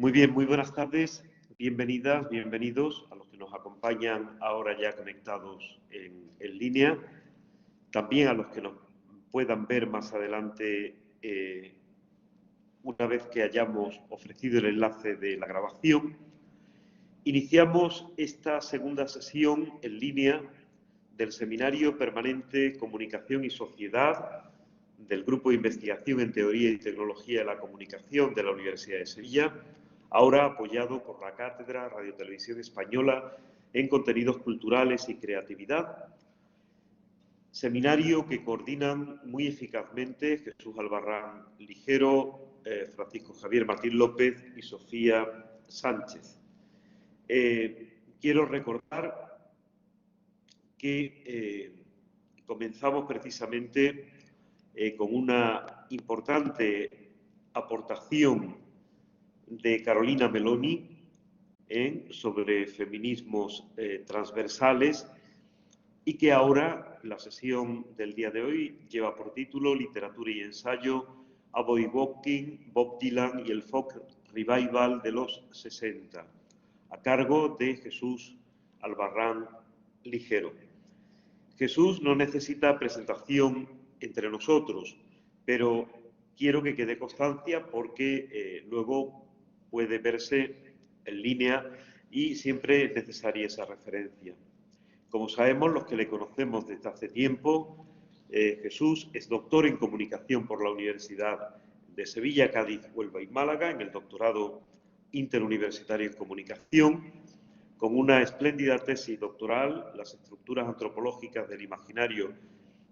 Muy bien, muy buenas tardes, bienvenidas, bienvenidos a los que nos acompañan ahora ya conectados en línea, también a los que nos puedan ver más adelante una vez que hayamos ofrecido el enlace de la grabación. Iniciamos esta segunda sesión en línea del Seminario Permanente Comunicación y Sociedad del Grupo de Investigación en Teoría y Tecnología de la Comunicación de la Universidad de Sevilla, ahora apoyado por la Cátedra Radio Televisión Española en Contenidos Culturales y Creatividad. Seminario que coordinan muy eficazmente Jesús Albarrán Ligero, Francisco Javier Martín López y Sofía Sánchez. Quiero recordar que comenzamos precisamente con una importante aportación de Carolina Meloni sobre feminismos transversales y que ahora la sesión del día de hoy lleva por título Literatura y ensayo a Bobby Hopkins, Bob Dylan y el folk revival de los 60, a cargo de Jesús Albarrán Ligero. Jesús no necesita presentación entre nosotros, pero quiero que quede constancia porque luego puede verse en línea y siempre es necesaria esa referencia. Como sabemos, los que le conocemos desde hace tiempo, Jesús es doctor en comunicación por la Universidad de Sevilla, Cádiz, Huelva y Málaga, en el doctorado interuniversitario en comunicación, con una espléndida tesis doctoral, las estructuras antropológicas del imaginario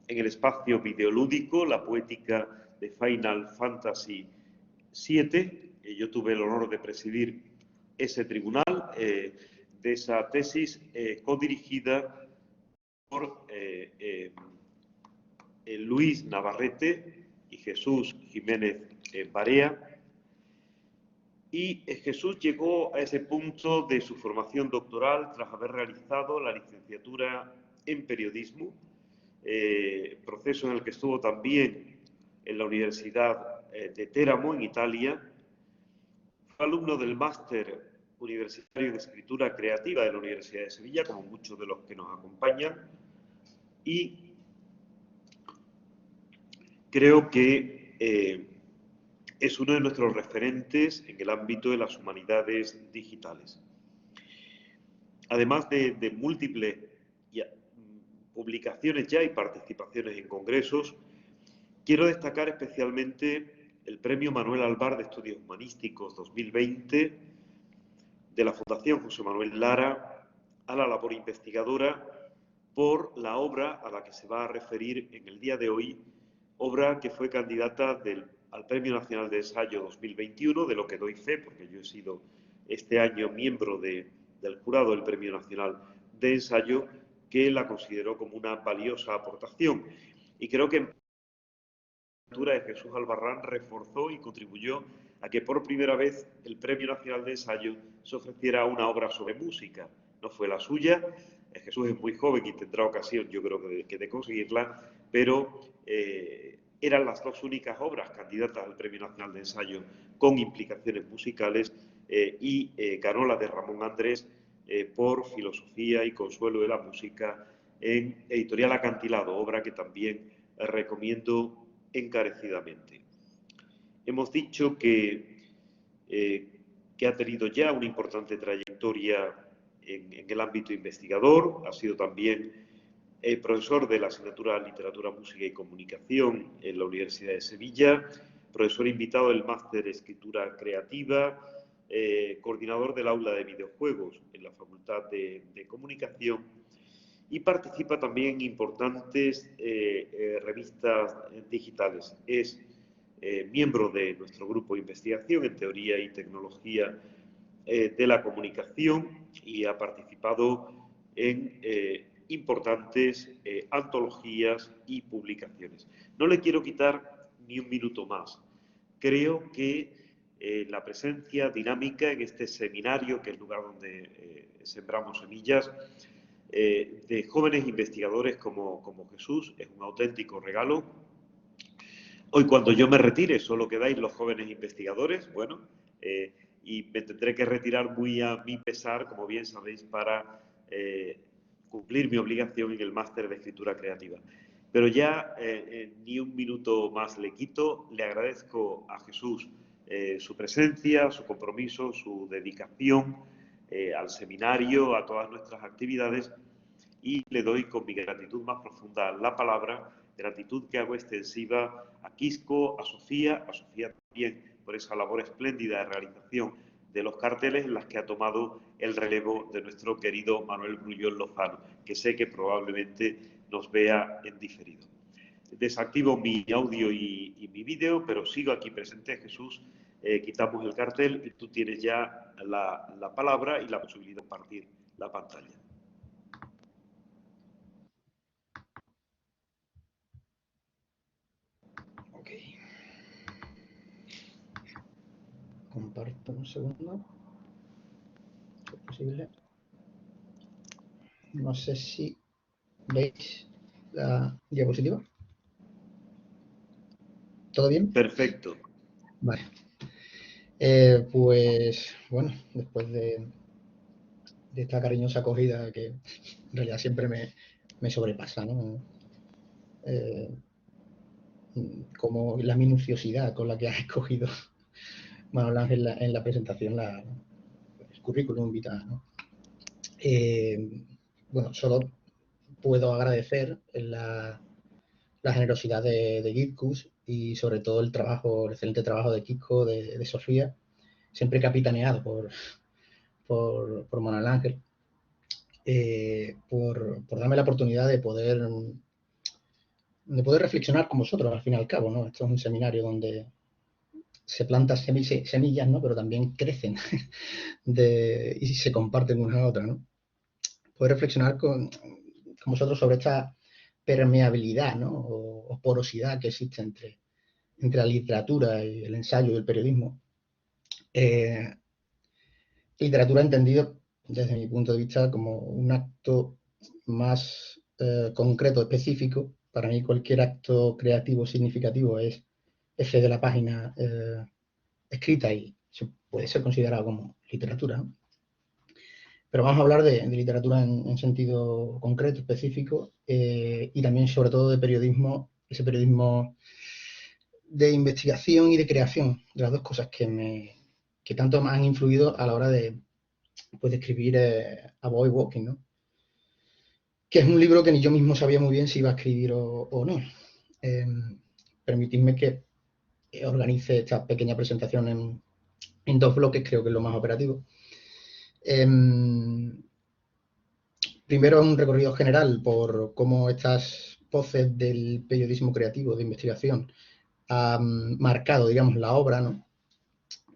en el espacio videolúdico, la poética de Final Fantasy VII. Yo tuve el honor de presidir ese tribunal de esa tesis codirigida por Luis Navarrete y Jesús Jiménez Barea. Y Jesús llegó a ese punto de su formación doctoral tras haber realizado la licenciatura en periodismo, proceso en el que estuvo también en la Universidad de Teramo, en Italia. Fue alumno del máster universitario de escritura creativa de la Universidad de Sevilla, como muchos de los que nos acompañan, y creo que es uno de nuestros referentes en el ámbito de las humanidades digitales. Además de múltiples publicaciones ya y participaciones en congresos, quiero destacar especialmente el Premio Manuel Albar de Estudios Humanísticos 2020 de la Fundación José Manuel Lara a la labor investigadora por la obra a la que se va a referir en el día de hoy, obra que fue candidata al Premio Nacional de Ensayo 2021, de lo que doy fe, porque yo he sido este año miembro del jurado del Premio Nacional de Ensayo, que la consideró como una valiosa aportación. Y creo que la lectura de Jesús Albarrán reforzó y contribuyó a que por primera vez el Premio Nacional de Ensayo se ofreciera una obra sobre música. No fue la suya, Jesús es muy joven y tendrá ocasión, yo creo que de conseguirla, pero eran las dos únicas obras candidatas al Premio Nacional de Ensayo con implicaciones musicales y ganó la de Ramón Andrés por Filosofía y Consuelo de la Música en Editorial Acantilado, obra que también recomiendo encarecidamente. Hemos dicho que ha tenido ya una importante trayectoria en el ámbito investigador, ha sido también profesor de la asignatura Literatura, Música y Comunicación en la Universidad de Sevilla, profesor invitado del Máster Escritura Creativa, coordinador del aula de videojuegos en la Facultad de Comunicación y participa también en importantes revistas digitales. Es miembro de nuestro grupo de investigación en Teoría y Tecnología de la Comunicación y ha participado en importantes antologías y publicaciones. No le quiero quitar ni un minuto más. Creo que la presencia dinámica en este seminario, que es el lugar donde sembramos semillas, de jóvenes investigadores como Jesús, es un auténtico regalo. Hoy, cuando yo me retire, solo quedáis los jóvenes investigadores, bueno, y me tendré que retirar muy a mi pesar, como bien sabéis, para cumplir mi obligación en el máster de escritura creativa. Pero ya ni un minuto más le quito. Le agradezco a Jesús su presencia, su compromiso, su dedicación al seminario, a todas nuestras actividades, y le doy con mi gratitud más profunda la palabra, gratitud que hago extensiva a Quisco, a Sofía también por esa labor espléndida de realización de los carteles en las que ha tomado el relevo de nuestro querido Manuel Grullón Lozano, que sé que probablemente nos vea en diferido. Desactivo mi audio y mi vídeo, pero sigo aquí presente, Jesús. Quitamos el cartel y tú tienes ya la palabra y la posibilidad de compartir la pantalla. Ok. Comparto un segundo. ¿Es posible? No sé si veis la diapositiva. ¿Todo bien? Perfecto. Vale. Pues bueno, después de esta cariñosa acogida que en realidad siempre me sobrepasa, ¿no? Como la minuciosidad con la que has escogido, Manuel Ángel, en la presentación, el currículum vitae, ¿no? Bueno, solo puedo agradecer la generosidad de Gitkus y sobre todo el excelente trabajo de Kiko, de Sofía, siempre capitaneado por Manuel Ángel, por darme la oportunidad de poder reflexionar con vosotros al fin y al cabo, ¿no? Esto es un seminario donde se plantan semillas, ¿no? Pero también crecen y se comparten una a otra, ¿no? Poder reflexionar con vosotros sobre esta permeabilidad, ¿no? O porosidad que existe entre la literatura y el ensayo y el periodismo. Literatura entendido desde mi punto de vista como un acto más concreto, específico. Para mí cualquier acto creativo significativo es F de la página escrita y puede ser considerado como literatura, ¿no? Pero vamos a hablar de literatura en sentido concreto, específico, y también sobre todo de periodismo, ese periodismo de investigación y de creación, de las dos cosas que tanto me han influido a la hora de escribir A Boy Walking, ¿no? Que es un libro que ni yo mismo sabía muy bien si iba a escribir o no. Permitidme que organice esta pequeña presentación en dos bloques, creo que es lo más operativo. Primero, un recorrido general por cómo estas voces del periodismo creativo, de investigación, han marcado, digamos, la obra, ¿no?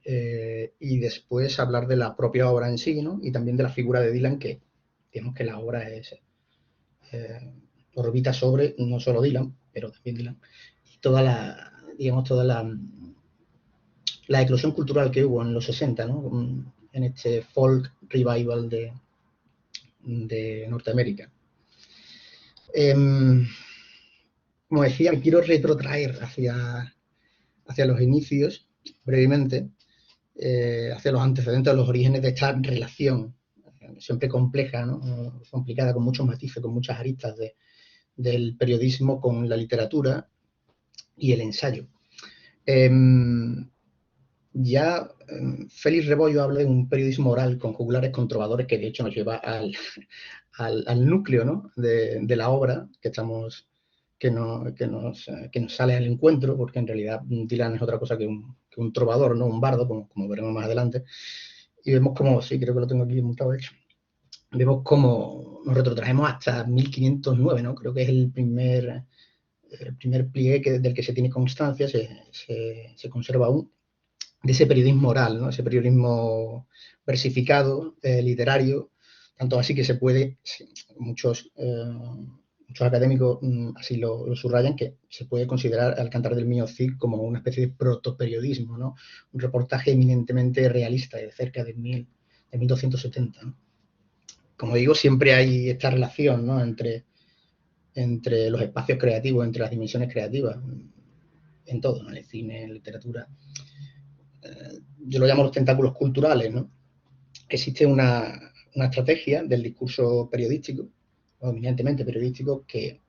Y después hablar de la propia obra en sí, ¿no? Y también de la figura de Dylan, que digamos que la obra es orbita sobre no solo Dylan, pero también Dylan, y toda la eclosión cultural que hubo en los 60, ¿no? En este folk revival de Norteamérica. Como decía, me quiero retrotraer hacia los inicios, brevemente, hacia los antecedentes, los orígenes de esta relación, siempre compleja, ¿no? Complicada, con muchos matices, con muchas aristas del periodismo con la literatura y el ensayo. Félix Rebollo habla de un periodismo oral con jugulares con que de hecho nos lleva al núcleo, ¿no? de la obra que nos sale al encuentro, porque en realidad Dylan es otra cosa que un trovador, ¿no? Un bardo, como veremos más adelante. Y vemos como, sí, creo que lo tengo aquí montado, de hecho. Vemos cómo nos retrotraemos hasta 1509, ¿no? Creo que es el primer pliegue del que se tiene constancia, se conserva aún, de ese periodismo oral, ¿no? Ese periodismo versificado, literario, tanto así que se puede, muchos académicos así lo subrayan, que se puede considerar al Cantar del Mío Cid como una especie de protoperiodismo, ¿no? Un reportaje eminentemente realista de cerca de 1270, ¿no? Como digo, siempre hay esta relación, ¿no? entre los espacios creativos, entre las dimensiones creativas, en todo, ¿no? En el cine, en la literatura. yo lo llamo los tentáculos culturales, ¿no? Existe una estrategia del discurso periodístico, o eminentemente periodístico, que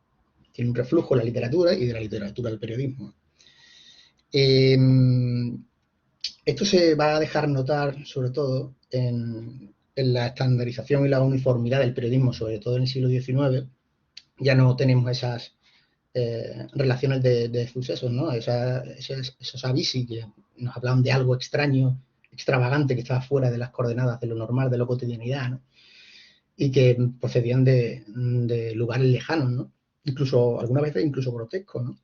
tiene un reflujo en la literatura y de la literatura al periodismo. Esto se va a dejar notar, sobre todo, en la estandarización y la uniformidad del periodismo, sobre todo en el siglo XIX. Ya no tenemos esas relaciones de sucesos, ¿no? Esos avisi que nos hablaban de algo extraño, extravagante, que estaba fuera de las coordenadas de lo normal, de la cotidianidad, ¿no? Y que procedían de lugares lejanos, ¿no? Incluso, alguna vez incluso grotescos, ¿no?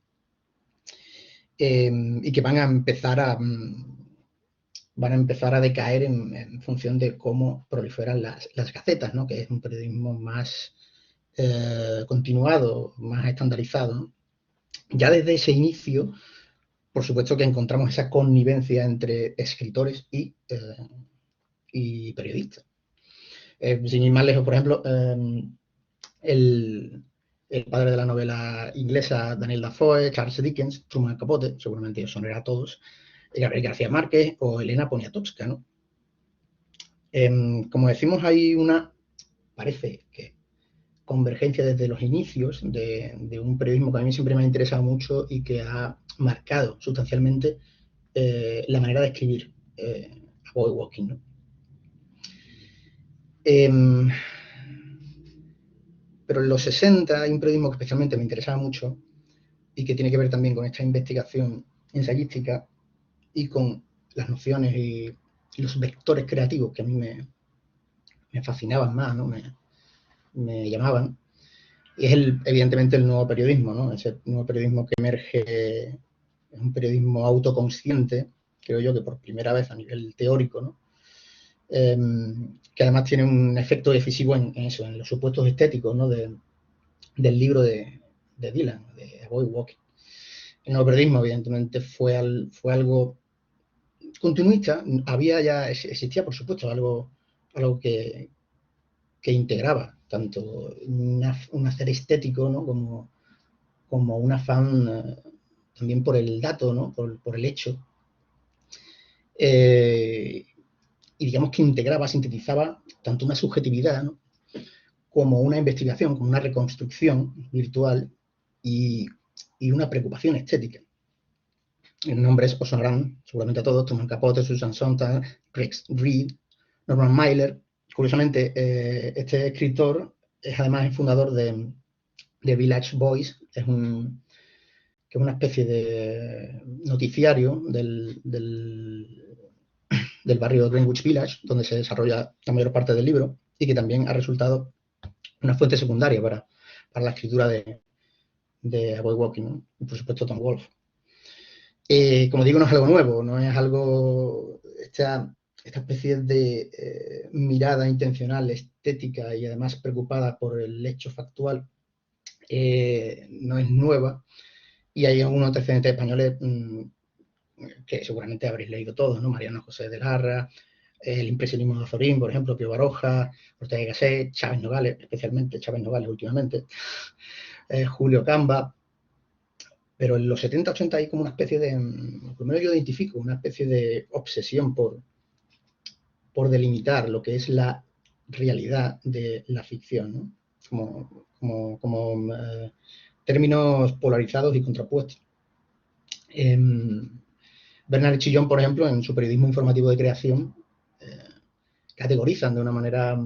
Y que van a empezar a decaer en función de cómo proliferan las gacetas, ¿no? Que es un periodismo más continuado, más estandarizado, ¿no? Ya desde ese inicio, por supuesto que encontramos esa connivencia entre escritores y periodistas. Sin ir más lejos, por ejemplo, el padre de la novela inglesa, Daniel Defoe, Charles Dickens, Truman Capote, seguramente os sonará a todos, Gabriel García Márquez o Elena Poniatowska, ¿no? Como decimos, hay parece que convergencia desde los inicios de un periodismo que a mí siempre me ha interesado mucho y que ha marcado sustancialmente la manera de escribir a Boy Walking, ¿no? Pero en los 60 hay un periodismo que especialmente me interesaba mucho y que tiene que ver también con esta investigación ensayística y con las nociones y los vectores creativos que a mí me fascinaban más, ¿no? Me llamaban. Y es evidentemente el nuevo periodismo, ¿no? Ese nuevo periodismo que emerge, es un periodismo autoconsciente, creo yo que por primera vez a nivel teórico, ¿no? Que además tiene un efecto decisivo en eso, en los supuestos estéticos, ¿no? Del libro de Dylan, de A Boy Walking. El nuevo periodismo, evidentemente, fue algo continuista. Existía, por supuesto, algo que integraba tanto un hacer estético, ¿no? como un afán también por el dato, ¿no? por el hecho. Y digamos que integraba, sintetizaba tanto una subjetividad, ¿no? como una investigación, como una reconstrucción virtual y una preocupación estética. Los nombres os sonarán seguramente a todos: Truman Capote, Susan Sontag, Rex Reed, Norman Mailer. Curiosamente, este escritor es además el fundador de Village Voice, que es una especie de noticiario del barrio de Greenwich Village, donde se desarrolla la mayor parte del libro, y que también ha resultado una fuente secundaria para la escritura de A Boy Walking, ¿no? Y por supuesto Tom Wolfe. Como digo, no es algo nuevo, no es algo, esta especie de mirada intencional, estética y además preocupada por el hecho factual, no es nueva, y hay algunos antecedentes españoles que seguramente habréis leído todos, ¿no? Mariano José de Larra, el impresionismo de Azorín, por ejemplo, Pío Baroja, Ortega y Gasset, Chávez Nogales, especialmente Chávez Nogales últimamente, Julio Camba. Pero en los 70-80 hay como una especie de, por lo menos yo identifico, una especie de obsesión por delimitar lo que es la realidad de la ficción, ¿no? Como términos polarizados y contrapuestos. Bernard Chillón, por ejemplo, en su periodismo informativo de creación, categorizan de una manera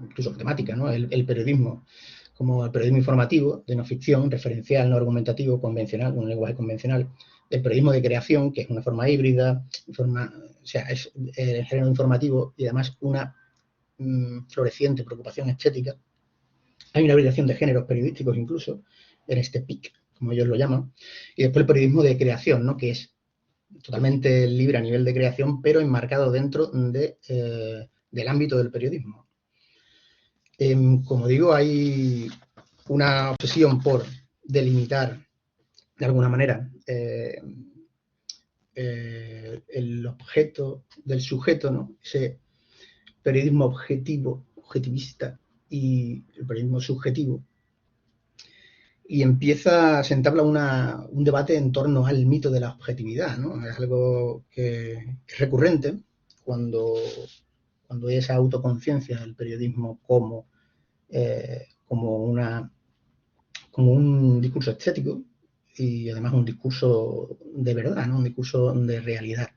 incluso temática, ¿no? El periodismo como el periodismo informativo, de no ficción, referencial, no argumentativo, convencional, un lenguaje convencional, el periodismo de creación, que es una forma híbrida, es el género informativo y además una floreciente preocupación estética. Hay una hibridación de géneros periodísticos incluso, en este PIC, como ellos lo llaman, y después el periodismo de creación, ¿no? Que es totalmente libre a nivel de creación, pero enmarcado dentro del ámbito del periodismo. Como digo, hay una obsesión por delimitar de alguna manera el objeto del sujeto, ¿no? Ese periodismo objetivista y el periodismo subjetivo. se entabla un debate en torno al mito de la objetividad, ¿no? Es algo que es recurrente cuando hay esa autoconciencia del periodismo como un discurso estético y además un discurso de verdad, ¿no? Un discurso de realidad.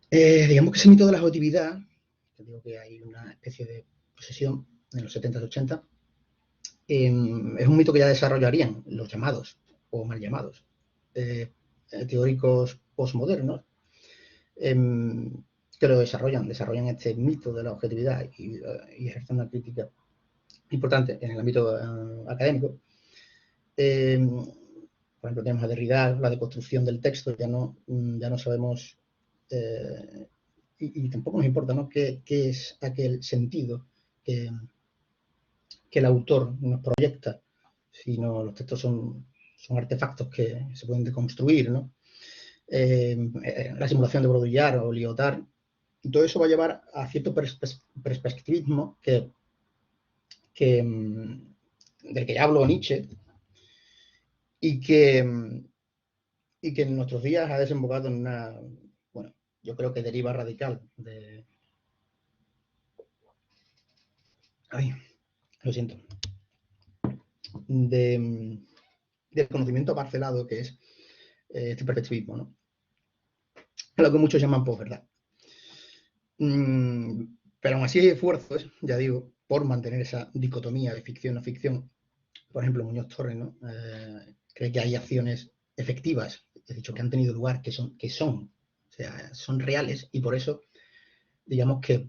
Digamos que ese mito de la objetividad, que digo que hay una especie de posesión en los 70 y 80, es un mito que ya desarrollarían los llamados o mal llamados teóricos postmodernos, que lo desarrollan este mito de la objetividad y ejercen una crítica importante en el ámbito académico. Por ejemplo, tenemos a Derrida, la deconstrucción del texto, ya no sabemos, y tampoco nos importa, ¿no? qué es aquel sentido que el autor nos proyecta, sino los textos son artefactos que se pueden deconstruir, ¿no? La simulación de Baudrillard o Lyotard, y todo eso va a llevar a cierto perspectivismo del que ya habló Nietzsche, y que en nuestros días ha desembocado en una, bueno, yo creo que deriva radical lo siento, del conocimiento parcelado que es este perspectivismo, ¿no? Lo que muchos llaman posverdad. Pero aún así hay esfuerzos, ya digo, por mantener esa dicotomía de ficción a ficción. Por ejemplo, Muñoz Torres, ¿no? Cree que hay acciones efectivas, he dicho, que han tenido lugar, que son, o sea, son reales, y por eso, digamos que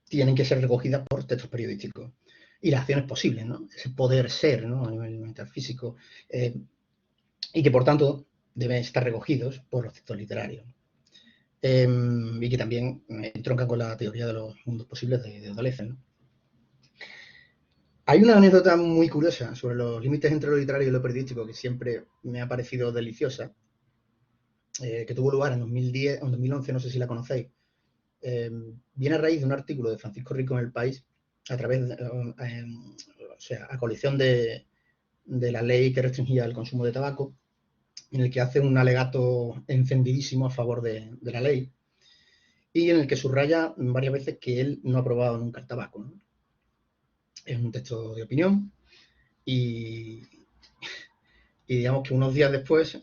tienen que ser recogidas por textos periodísticos. Y las acciones posibles, ¿no? Ese poder ser, ¿no? A nivel metafísico, y que por tanto deben estar recogidos por los textos literarios. Y que también entroncan con la teoría de los mundos posibles de Deleuze, ¿no? Hay una anécdota muy curiosa sobre los límites entre lo literario y lo periodístico que siempre me ha parecido deliciosa, que tuvo lugar en 2010 o en 2011, no sé si la conocéis. Viene a raíz de un artículo de Francisco Rico en El País, a través a coalición de la ley que restringía el consumo de tabaco, en el que hace un alegato encendidísimo a favor de la ley, y en el que subraya varias veces que él no ha probado nunca el tabaco, ¿no? Es un texto de opinión y digamos que unos días después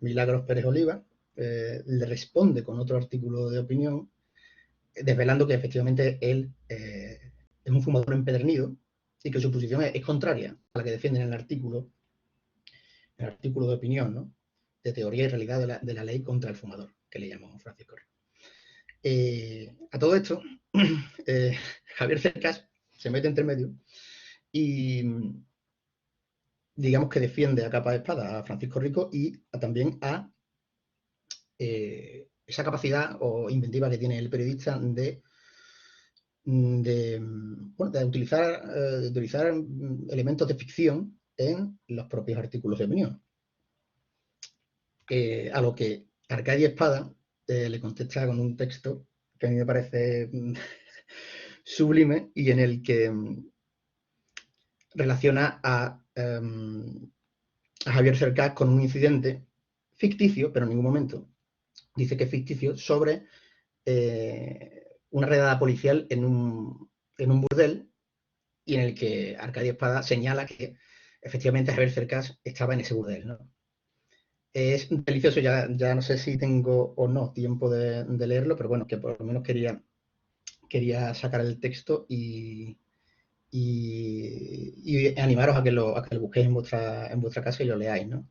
Milagros Pérez Oliva le responde con otro artículo de opinión desvelando que efectivamente él es un fumador empedernido y que su posición es contraria a la que defienden en el artículo de opinión, ¿no? De teoría y realidad de la ley contra el fumador, que le llamó Francisco Rico. A todo esto, Javier Cercas se mete entre medio y digamos que defiende a capa de espada a Francisco Rico y también a esa capacidad o inventiva que tiene el periodista de utilizar elementos de ficción en los propios artículos de opinión. A lo que Arcadia Espada le contesta con un texto que a mí me parece sublime y en el que relaciona a Javier Cercas con un incidente ficticio, pero en ningún momento dice que es ficticio, sobre una redada policial en un burdel, y en el que Arcadia Espada señala que efectivamente Javier Cercas estaba en ese burdel, ¿no? Es delicioso, ya no sé si tengo o no tiempo de leerlo, pero bueno, que por lo menos quería sacar el texto y animaros a que lo busquéis en vuestra casa y lo leáis, ¿no?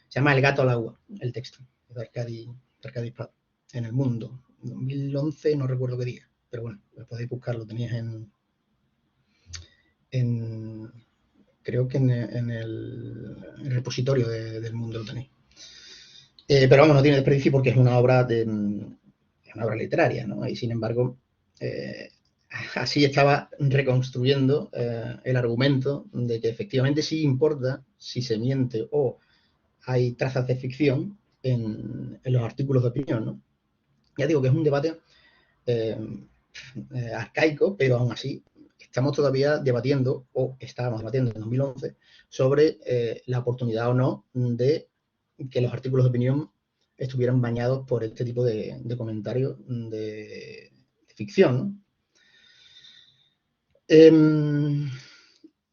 Se llama El gato al agua, el texto, de Arcadia Espada, en El Mundo, 2011, no recuerdo qué día, pero bueno, lo podéis buscar, lo tenéis creo que en el repositorio del Mundo lo tenéis. Pero vamos, no tiene desperdicio porque es una obra literaria, ¿no? Y sin embargo, así estaba reconstruyendo el argumento de que efectivamente sí importa si se miente o hay trazas de ficción en los artículos de opinión, ¿no? Ya digo que es un debate arcaico, pero aún así estamos todavía debatiendo, o estábamos debatiendo en 2011, sobre la oportunidad o no de que los artículos de opinión estuvieran bañados por este tipo de comentarios de ficción, ¿no?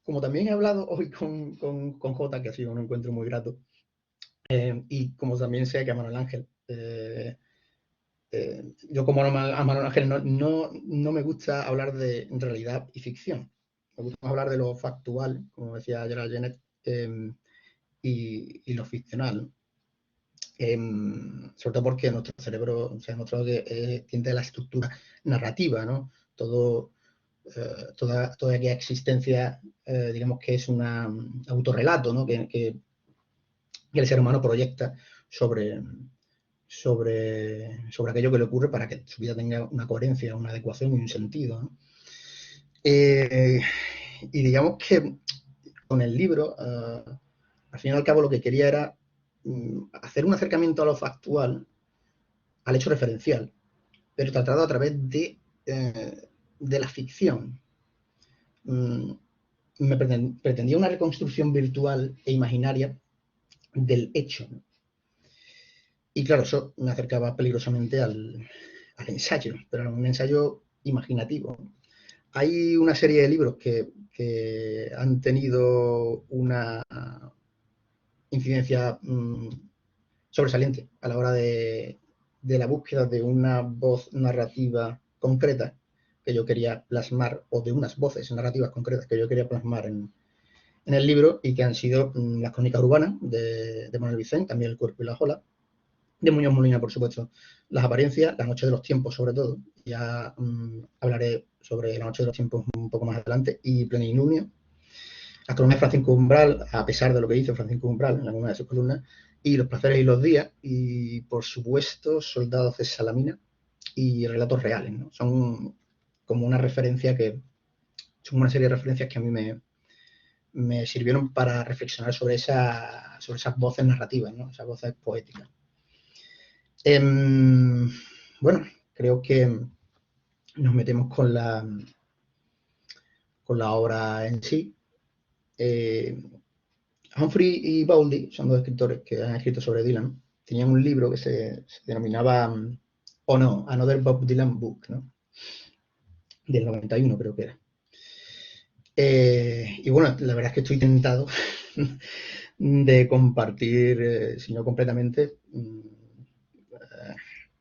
Como también he hablado hoy con Jota, que ha sido un encuentro muy grato, y como también sé que a Manuel Ángel, yo como a Manuel Ángel no me gusta hablar de realidad y ficción, me gusta hablar de lo factual, como decía Gerald Gennet, y lo ficcional, ¿no? Sobre todo porque nuestro cerebro, o sea, demostrado que tiende a la estructura narrativa, ¿no? Toda aquella existencia, digamos que es un autorrelato, ¿no? que el ser humano proyecta sobre aquello que le ocurre para que su vida tenga una coherencia, una adecuación y un sentido, ¿no? Y digamos que con el libro, al fin y al cabo, lo que quería era hacer un acercamiento a lo factual, al hecho referencial, pero tratado a través de la ficción. Me pretendía una reconstrucción virtual e imaginaria del hecho, ¿no? Y claro, eso me acercaba peligrosamente al ensayo, pero era un ensayo imaginativo. Hay una serie de libros que han tenido una incidencia sobresaliente a la hora de la búsqueda de una voz narrativa concreta que yo quería plasmar, o de unas voces narrativas concretas que yo quería plasmar en el libro, y que han sido Las Crónicas Urbanas de Manuel Vicent, también El Cuerpo y la Ola, de Muñoz Molina, por supuesto, Las Apariencias, La Noche de los Tiempos, sobre todo, ya hablaré sobre La Noche de los Tiempos un poco más adelante, y Plenilunio, Astronomía de Francisco Umbral, a pesar de lo que dice Francisco Umbral en alguna de sus columnas, y Los Placeres y los Días, y por supuesto Soldados de Salamina y Relatos Reales, ¿no? Son como una referencia son una serie de referencias que a mí me sirvieron para reflexionar sobre esas voces narrativas, ¿no? Esas voces poéticas. Bueno, creo que nos metemos con la obra en sí. Humphrey y Bowlby son dos escritores que han escrito sobre Dylan. Tenían un libro que se denominaba Another Bob Dylan Book, ¿no? Del 91 creo que era. Y bueno, la verdad es que estoy tentado de compartir, si no completamente,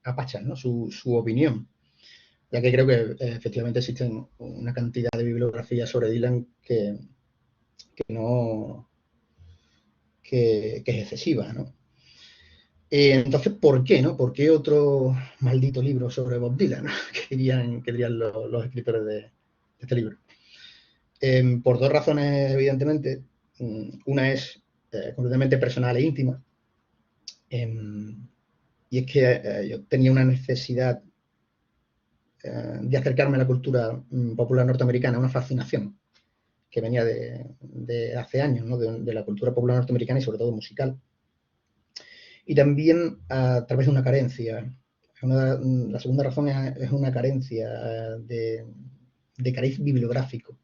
a Pachas, ¿no? Su opinión, ya que creo que efectivamente existen una cantidad de bibliografía sobre Dylan que es excesiva, ¿no? Entonces, ¿por qué, no? ¿Por qué otro maldito libro sobre Bob Dylan, ¿no? que dirían los escritores de este libro? Por dos razones, evidentemente. Una es completamente personal e íntima, y es que yo tenía una necesidad de acercarme a la cultura popular norteamericana, una fascinación que venía de hace años, ¿no? de la cultura popular norteamericana y sobre todo musical. Y también a través de una carencia. La segunda razón es una carencia de cariz bibliográfico.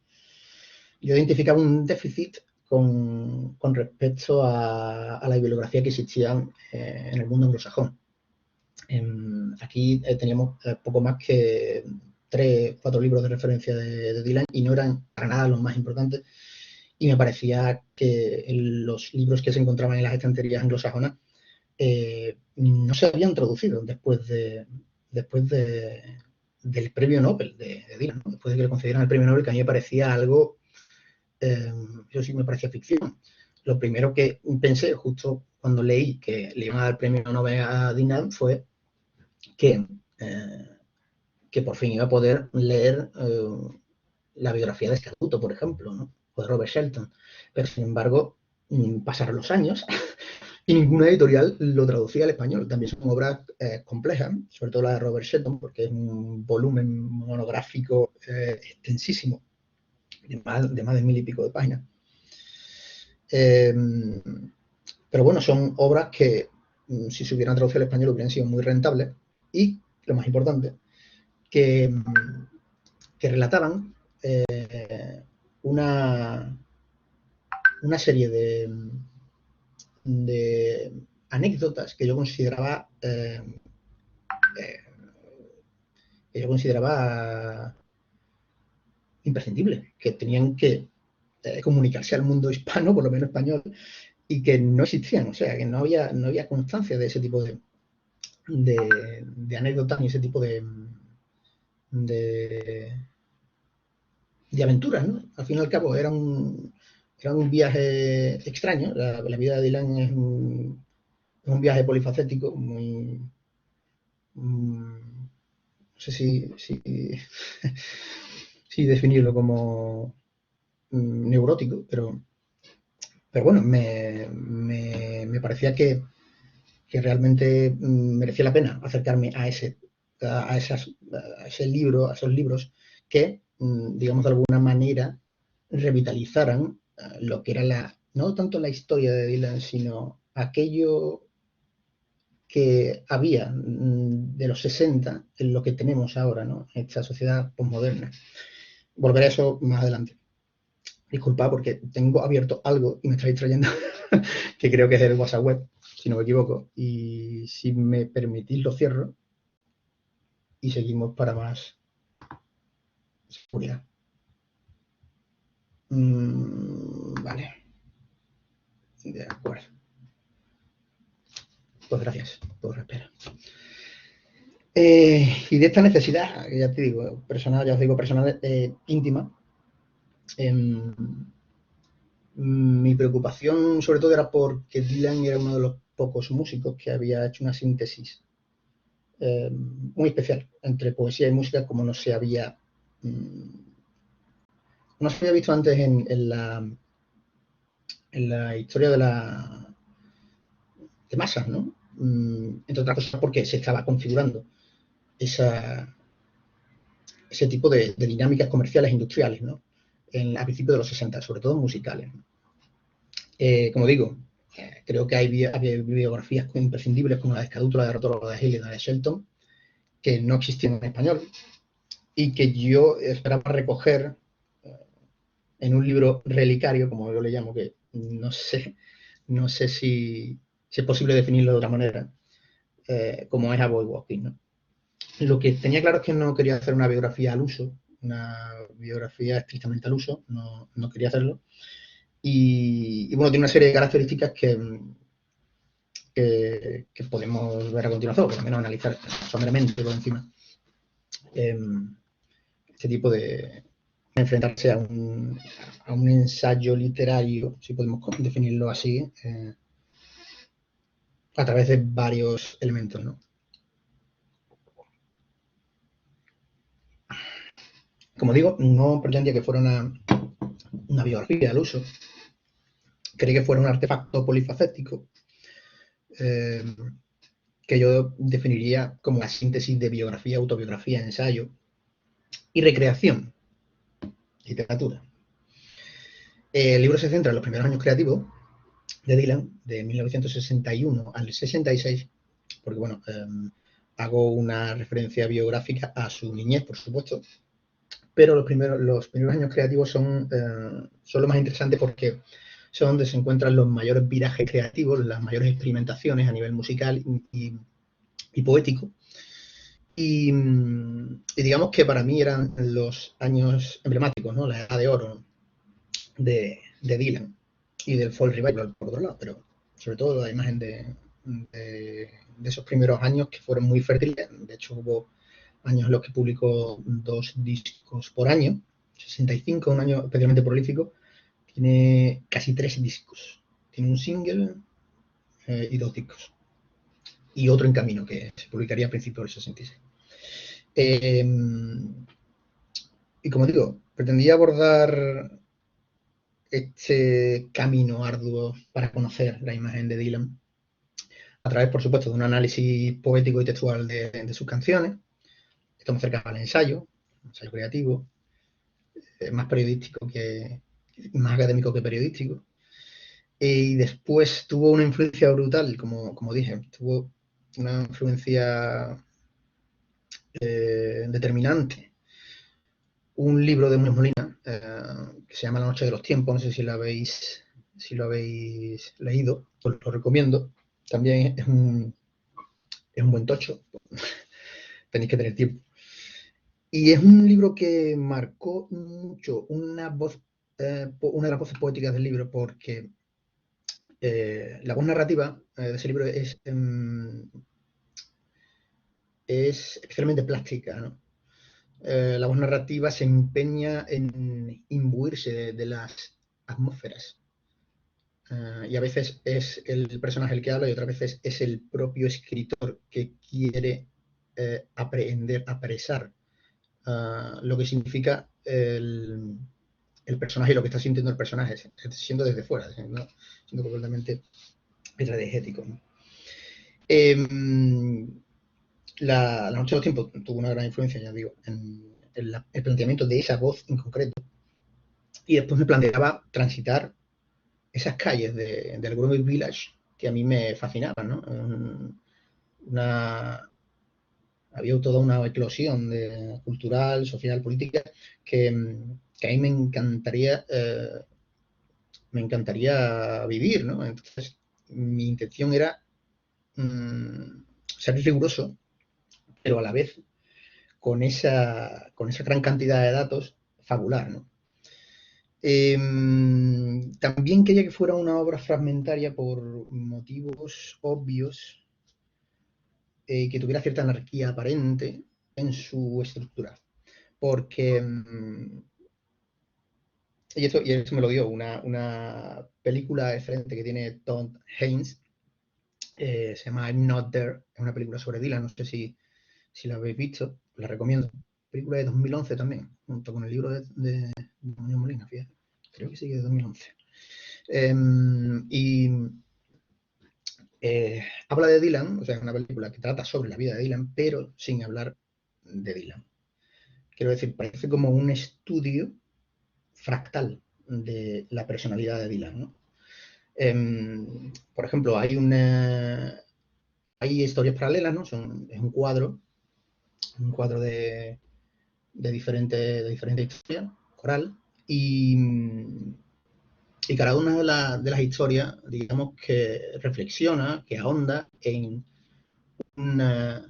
Yo identificaba un déficit con respecto a la bibliografía que existía en el mundo anglosajón. Aquí teníamos poco más que 3 o 4 libros de referencia de Dylan, y no eran para nada los más importantes, y me parecía que los libros que se encontraban en las estanterías anglosajonas no se habían traducido después del premio Nobel de Dylan, ¿no? Después de que le concedieran el premio Nobel, que a mí me parecía algo, eso sí me parecía ficción. Lo primero que pensé justo cuando leí que le iban a dar el premio Nobel a Dylan fue que por fin iba a poder leer la biografía de Statuto, por ejemplo, ¿no? O de Robert Shelton. Pero sin embargo, pasaron los años y ninguna editorial lo traducía al español. También son obras complejas, sobre todo la de Robert Shelton, porque es un volumen monográfico extensísimo, de más de 1000 y pico de páginas. Pero bueno, son obras que, si se hubieran traducido al español, hubieran sido muy rentables, y, lo más importante, que relataban una serie de anécdotas que yo consideraba imprescindibles, que tenían que comunicarse al mundo hispano, por lo menos español, y que no existían, o sea, que no había constancia de ese tipo de anécdotas ni ese tipo de aventuras, ¿no? Al fin y al cabo era un viaje extraño. La vida de Dylan es un viaje polifacético, muy no sé si definirlo como neurótico, pero bueno, me parecía que realmente merecía la pena acercarme a esos libros que, digamos, de alguna manera revitalizaran lo que era no tanto la historia de Dylan, sino aquello que había de los 60 en lo que tenemos ahora, ¿no? Esta sociedad posmoderna. Volveré a eso más adelante. Disculpa porque tengo abierto algo y me está distrayendo, que creo que es el WhatsApp web, si no me equivoco. Y si me permitís lo cierro y seguimos para más seguridad. Vale. De acuerdo. Pues gracias por la espera. Y de esta necesidad, ya te digo, personal, íntima, mi preocupación sobre todo era porque Dylan era uno de los pocos músicos que había hecho una síntesis muy especial entre poesía y música como no se había visto antes en la historia de masas, ¿no? Entre otras cosas porque se estaba configurando ese tipo de dinámicas comerciales e industriales, ¿no? A principios de los 60, sobre todo musicales. Como digo, creo que hay biografías imprescindibles como la de Escadútula, de Rotor, de Hill y la de Shelton, que no existían en español y que yo esperaba recoger en un libro relicario, como yo le llamo, que no sé si es posible definirlo de otra manera, como es A Boy Walking, ¿no? Lo que tenía claro es que no quería hacer una biografía al uso, una biografía estrictamente al uso, no quería hacerlo. Y bueno, tiene una serie de características que podemos ver a continuación, por lo menos analizar someramente por encima. Este tipo de enfrentarse a un ensayo literario, si podemos definirlo así, a través de varios elementos, ¿no? Como digo, no pretendía que fuera una biografía al uso. Quería que fuera un artefacto polifacético que yo definiría como la síntesis de biografía, autobiografía, ensayo y recreación, literatura. El libro se centra en los primeros años creativos de Dylan, de 1961 al 66, porque bueno, hago una referencia biográfica a su niñez, por supuesto, pero los primeros años creativos son los más interesantes porque son donde se encuentran los mayores virajes creativos, las mayores experimentaciones a nivel musical y poético. Y digamos que para mí eran los años emblemáticos, ¿no? La edad de oro de Dylan y del folk revival, por otro lado, pero sobre todo la imagen de esos primeros años que fueron muy fértiles. De hecho, hubo años en los que publicó 2 discos por año. 65, un año especialmente prolífico, tiene casi 3 discos. Tiene un single y 2 discos. Y otro en camino, que se publicaría a principios del 66. Y como digo, pretendía abordar este camino arduo para conocer la imagen de Dylan a través, por supuesto, de un análisis poético y textual de sus canciones. Estamos cerca del ensayo creativo, más periodístico más académico que periodístico. Y después tuvo una influencia brutal, como dije, tuvo una influencia determinante. Un libro de Muñoz Molina, que se llama La noche de los tiempos, no sé si lo habéis leído, os lo recomiendo. También es un buen tocho, tenéis que tener tiempo. Y es un libro que marcó mucho una de las voces poéticas del libro, porque la voz narrativa de ese libro es especialmente plástica, ¿no? La voz narrativa se empeña en imbuirse de las atmósferas. Y a veces es el personaje el que habla y otras veces es el propio escritor que quiere aprehender, apresar lo que significa el personaje y lo que está sintiendo el personaje, siendo desde fuera, siendo completamente exegético, ¿no? La noche de los tiempos tuvo una gran influencia, ya digo, en el planteamiento de esa voz en concreto. Y después me planteaba transitar esas calles del Greenwich Village que a mí me fascinaban, ¿no? Había toda una eclosión cultural, social, política que a mí me encantaría vivir, ¿no? Entonces, mi intención era ser riguroso, pero a la vez con esa gran cantidad de datos, fabular, ¿no? También quería que fuera una obra fragmentaria por motivos obvios, que tuviera cierta anarquía aparente en su estructura. Porque, y esto me lo dio una película excelente que tiene Tom Haynes, se llama I'm Not There, es una película sobre Dylan, no sé si la habéis visto, la recomiendo. Película de 2011 también, junto con el libro de Muñoz Molina, fíjate. Creo que sí, de 2011. Habla de Dylan, o sea, es una película que trata sobre la vida de Dylan, pero sin hablar de Dylan. Quiero decir, parece como un estudio fractal de la personalidad de Dylan, ¿no? Por ejemplo, hay historias paralelas, ¿no? Es un cuadro de diferentes historias, coral, y cada una de las historias, digamos, que reflexiona, que ahonda una,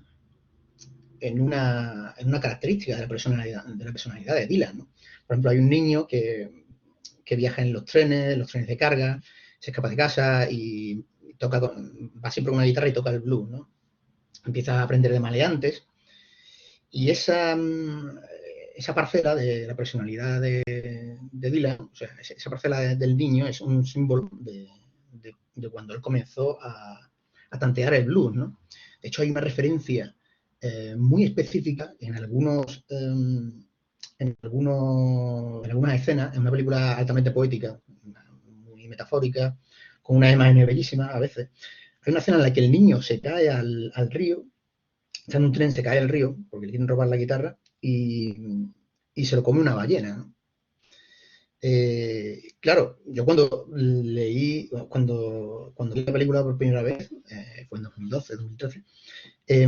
en una característica de la personalidad de Dylan, ¿no? Por ejemplo, hay un niño que viaja en los trenes de carga, se escapa de casa y va siempre con una guitarra y toca el blues, ¿no? Empieza a aprender de maleantes y esa parcela de la personalidad de Dylan, o sea, esa parcela del niño es un símbolo de cuando él comenzó a tantear el blues, ¿no? De hecho, hay una referencia muy específica en algunas escenas, en una película altamente poética, muy metafórica, con una imagen bellísima a veces. Hay una escena en la que el niño se cae al río, está en un tren, se cae al río, porque le quieren robar la guitarra, y se lo come una ballena, ¿no? Claro, yo cuando vi la película por primera vez, fue en 2012, 2013,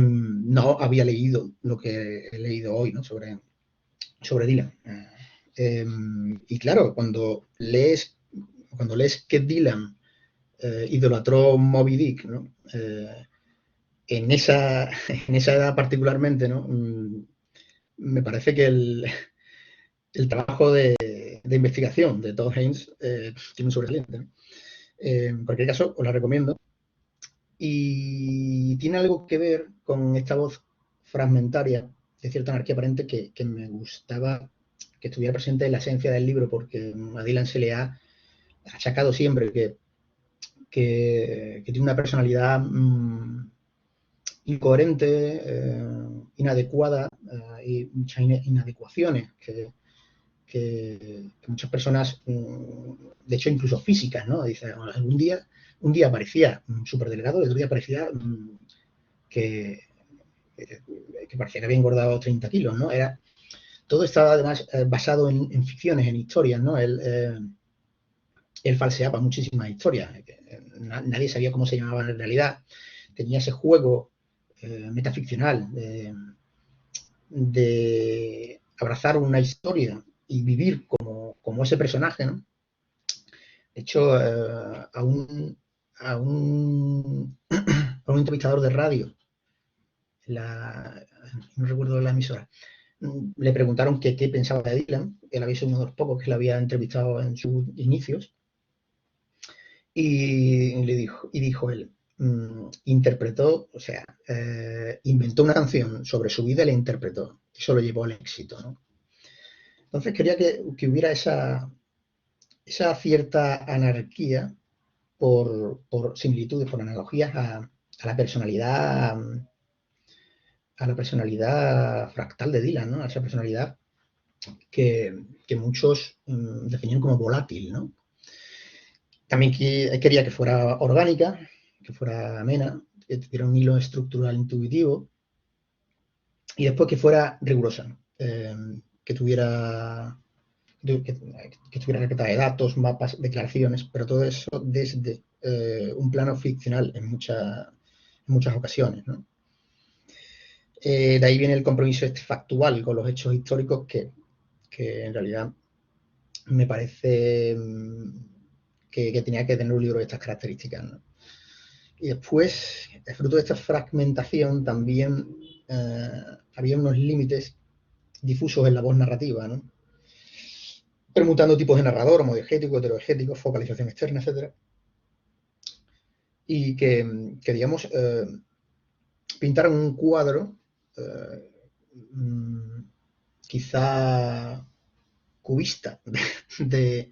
no había leído lo que he leído hoy, ¿no? sobre Dylan. Y claro, cuando lees que Dylan idolatró Moby Dick, ¿no? En esa edad particularmente, ¿no? Me parece que el trabajo de investigación de Tom Haynes tiene un sobresaliente, ¿no? En cualquier caso, os la recomiendo. Y tiene algo que ver con esta voz fragmentaria de cierta anarquía aparente que me gustaba que estuviera presente en la esencia del libro, porque a Dylan se le ha achacado siempre que tiene una personalidad incoherente, inadecuada, y muchas inadecuaciones que muchas personas, de hecho incluso físicas, ¿no? Dice, un día parecía súper delgado y otro día parecía que parecía que había engordado 30 kilos, ¿no? Todo estaba además basado en ficciones, en historias, ¿no? Él falseaba muchísimas historias. Nadie sabía cómo se llamaban en realidad. Tenía ese juego metaficcional de abrazar una historia y vivir como como ese personaje, ¿no? De hecho, a un entrevistador de radio, no recuerdo la emisora, le preguntaron qué pensaba de Dylan. Él había sido uno de los pocos que le había entrevistado en sus inicios. Y dijo él, interpretó, o sea, inventó una canción sobre su vida y la interpretó. Eso lo llevó al éxito, ¿no? Entonces quería que hubiera esa cierta anarquía por similitudes, por analogías a la personalidad fractal de Dylan, ¿no? A esa personalidad que muchos definían como volátil, ¿no? También quería que fuera orgánica, que fuera amena, que tuviera un hilo estructural intuitivo y después que fuera rigurosa, que tuviera repleta de datos, mapas, declaraciones, pero todo eso desde un plano ficcional en muchas ocasiones, ¿no? De ahí viene el compromiso factual con los hechos históricos que en realidad me parece que tenía que tener un libro de estas características, ¿no? Y después, fruto de esta fragmentación, también había unos límites difusos en la voz narrativa, ¿no? Permutando tipos de narrador, homodiegético, heteroegético, focalización externa, etc. Y que digamos, pintaron un cuadro quizá cubista de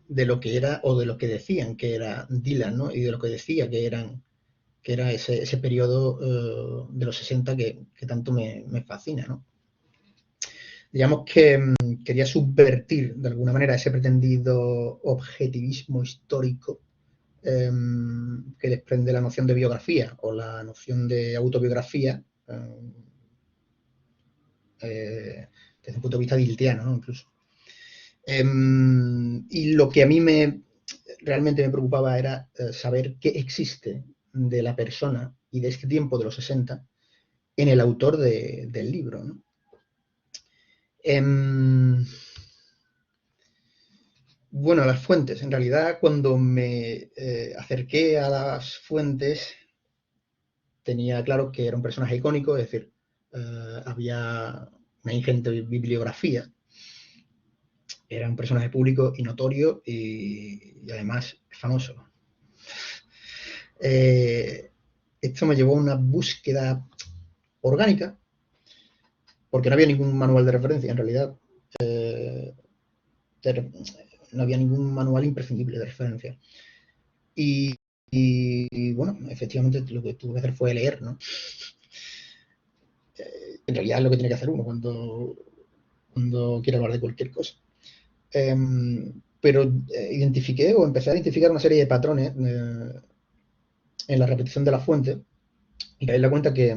lo que era o de lo que decían que era Dylan, ¿no? Y de lo que decía que era ese periodo de los 60 que tanto me fascina, ¿no? Digamos que quería subvertir de alguna manera ese pretendido objetivismo histórico que desprende la noción de biografía o la noción de autobiografía desde un punto de vista diltiano, ¿no? Incluso. Y lo que a mí realmente me preocupaba era saber qué existe de la persona y de este tiempo de los 60 en el autor del libro, ¿no? Bueno, las fuentes. En realidad, cuando me acerqué a las fuentes, tenía claro que era un personaje icónico, es decir, había una ingente bibliografía. Era un personaje público y notorio y además famoso. Esto me llevó a una búsqueda orgánica, porque no había ningún manual de referencia, en realidad. No había ningún manual imprescindible de referencia. Y bueno, efectivamente lo que tuve que hacer fue leer, ¿no? En realidad es lo que tiene que hacer uno cuando quiere hablar de cualquier cosa. Pero identifiqué o empecé a identificar una serie de patrones en la repetición de la fuente y caí en la cuenta que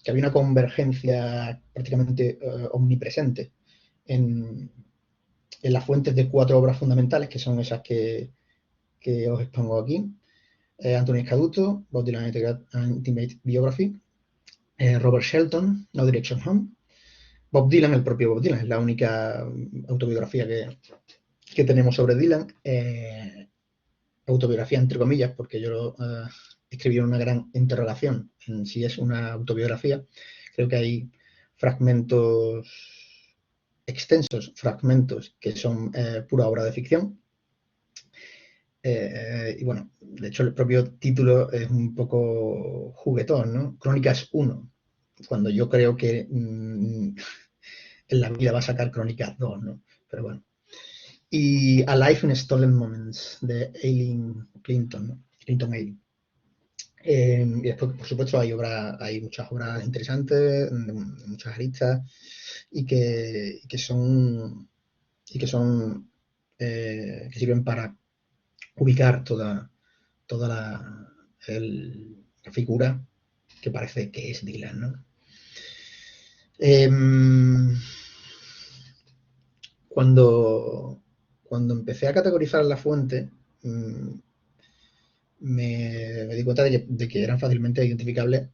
había una convergencia prácticamente omnipresente en las fuentes de 4 obras fundamentales, que son esas que os expongo aquí. Anthony Scaduto, Bob Dylan Intimate Biography, Robert Shelton, No Direction Home, Bob Dylan, el propio Bob Dylan, es la única autobiografía que tenemos sobre Dylan, autobiografía entre comillas, porque yo escribí una gran interrogación en si es una autobiografía. Creo que hay fragmentos extensos, fragmentos que son pura obra de ficción. Y bueno, de hecho el propio título es un poco juguetón, ¿no? Crónicas 1, cuando yo creo que en la vida va a sacar Crónicas 2, ¿no? Pero bueno. Y A Life in Stolen Moments, de Aileen Clinton, ¿no? Clinton Aileen. Y después, por supuesto, hay muchas obras interesantes, de muchas aristas, y que sirven para ubicar toda la figura que parece que es Dylan, ¿no? Cuando empecé a categorizar la fuente, me di cuenta de que eran fácilmente identificables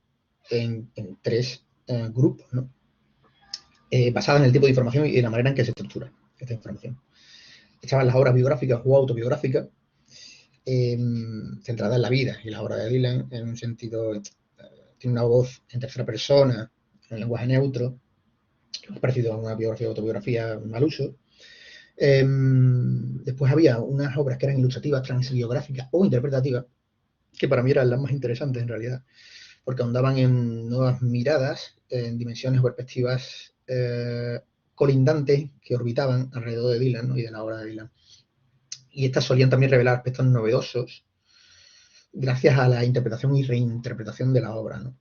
en 3 grupos, ¿no? Basadas en el tipo de información y en la manera en que se estructura. esta información. Estaban las obras biográficas o autobiográficas, centradas en la vida, y las obras de Dylan, en un sentido, tiene una voz en tercera persona, en lenguaje neutro, parecido a una biografía o autobiografía al uso. Después había unas obras que eran ilustrativas, transbiográficas o interpretativas, que para mí eran las más interesantes en realidad, porque ahondaban en nuevas miradas, en dimensiones o perspectivas colindantes que orbitaban alrededor de Dylan, ¿no? Y de la obra de Dylan. Y estas solían también revelar aspectos novedosos gracias a la interpretación y reinterpretación de la obra, ¿no?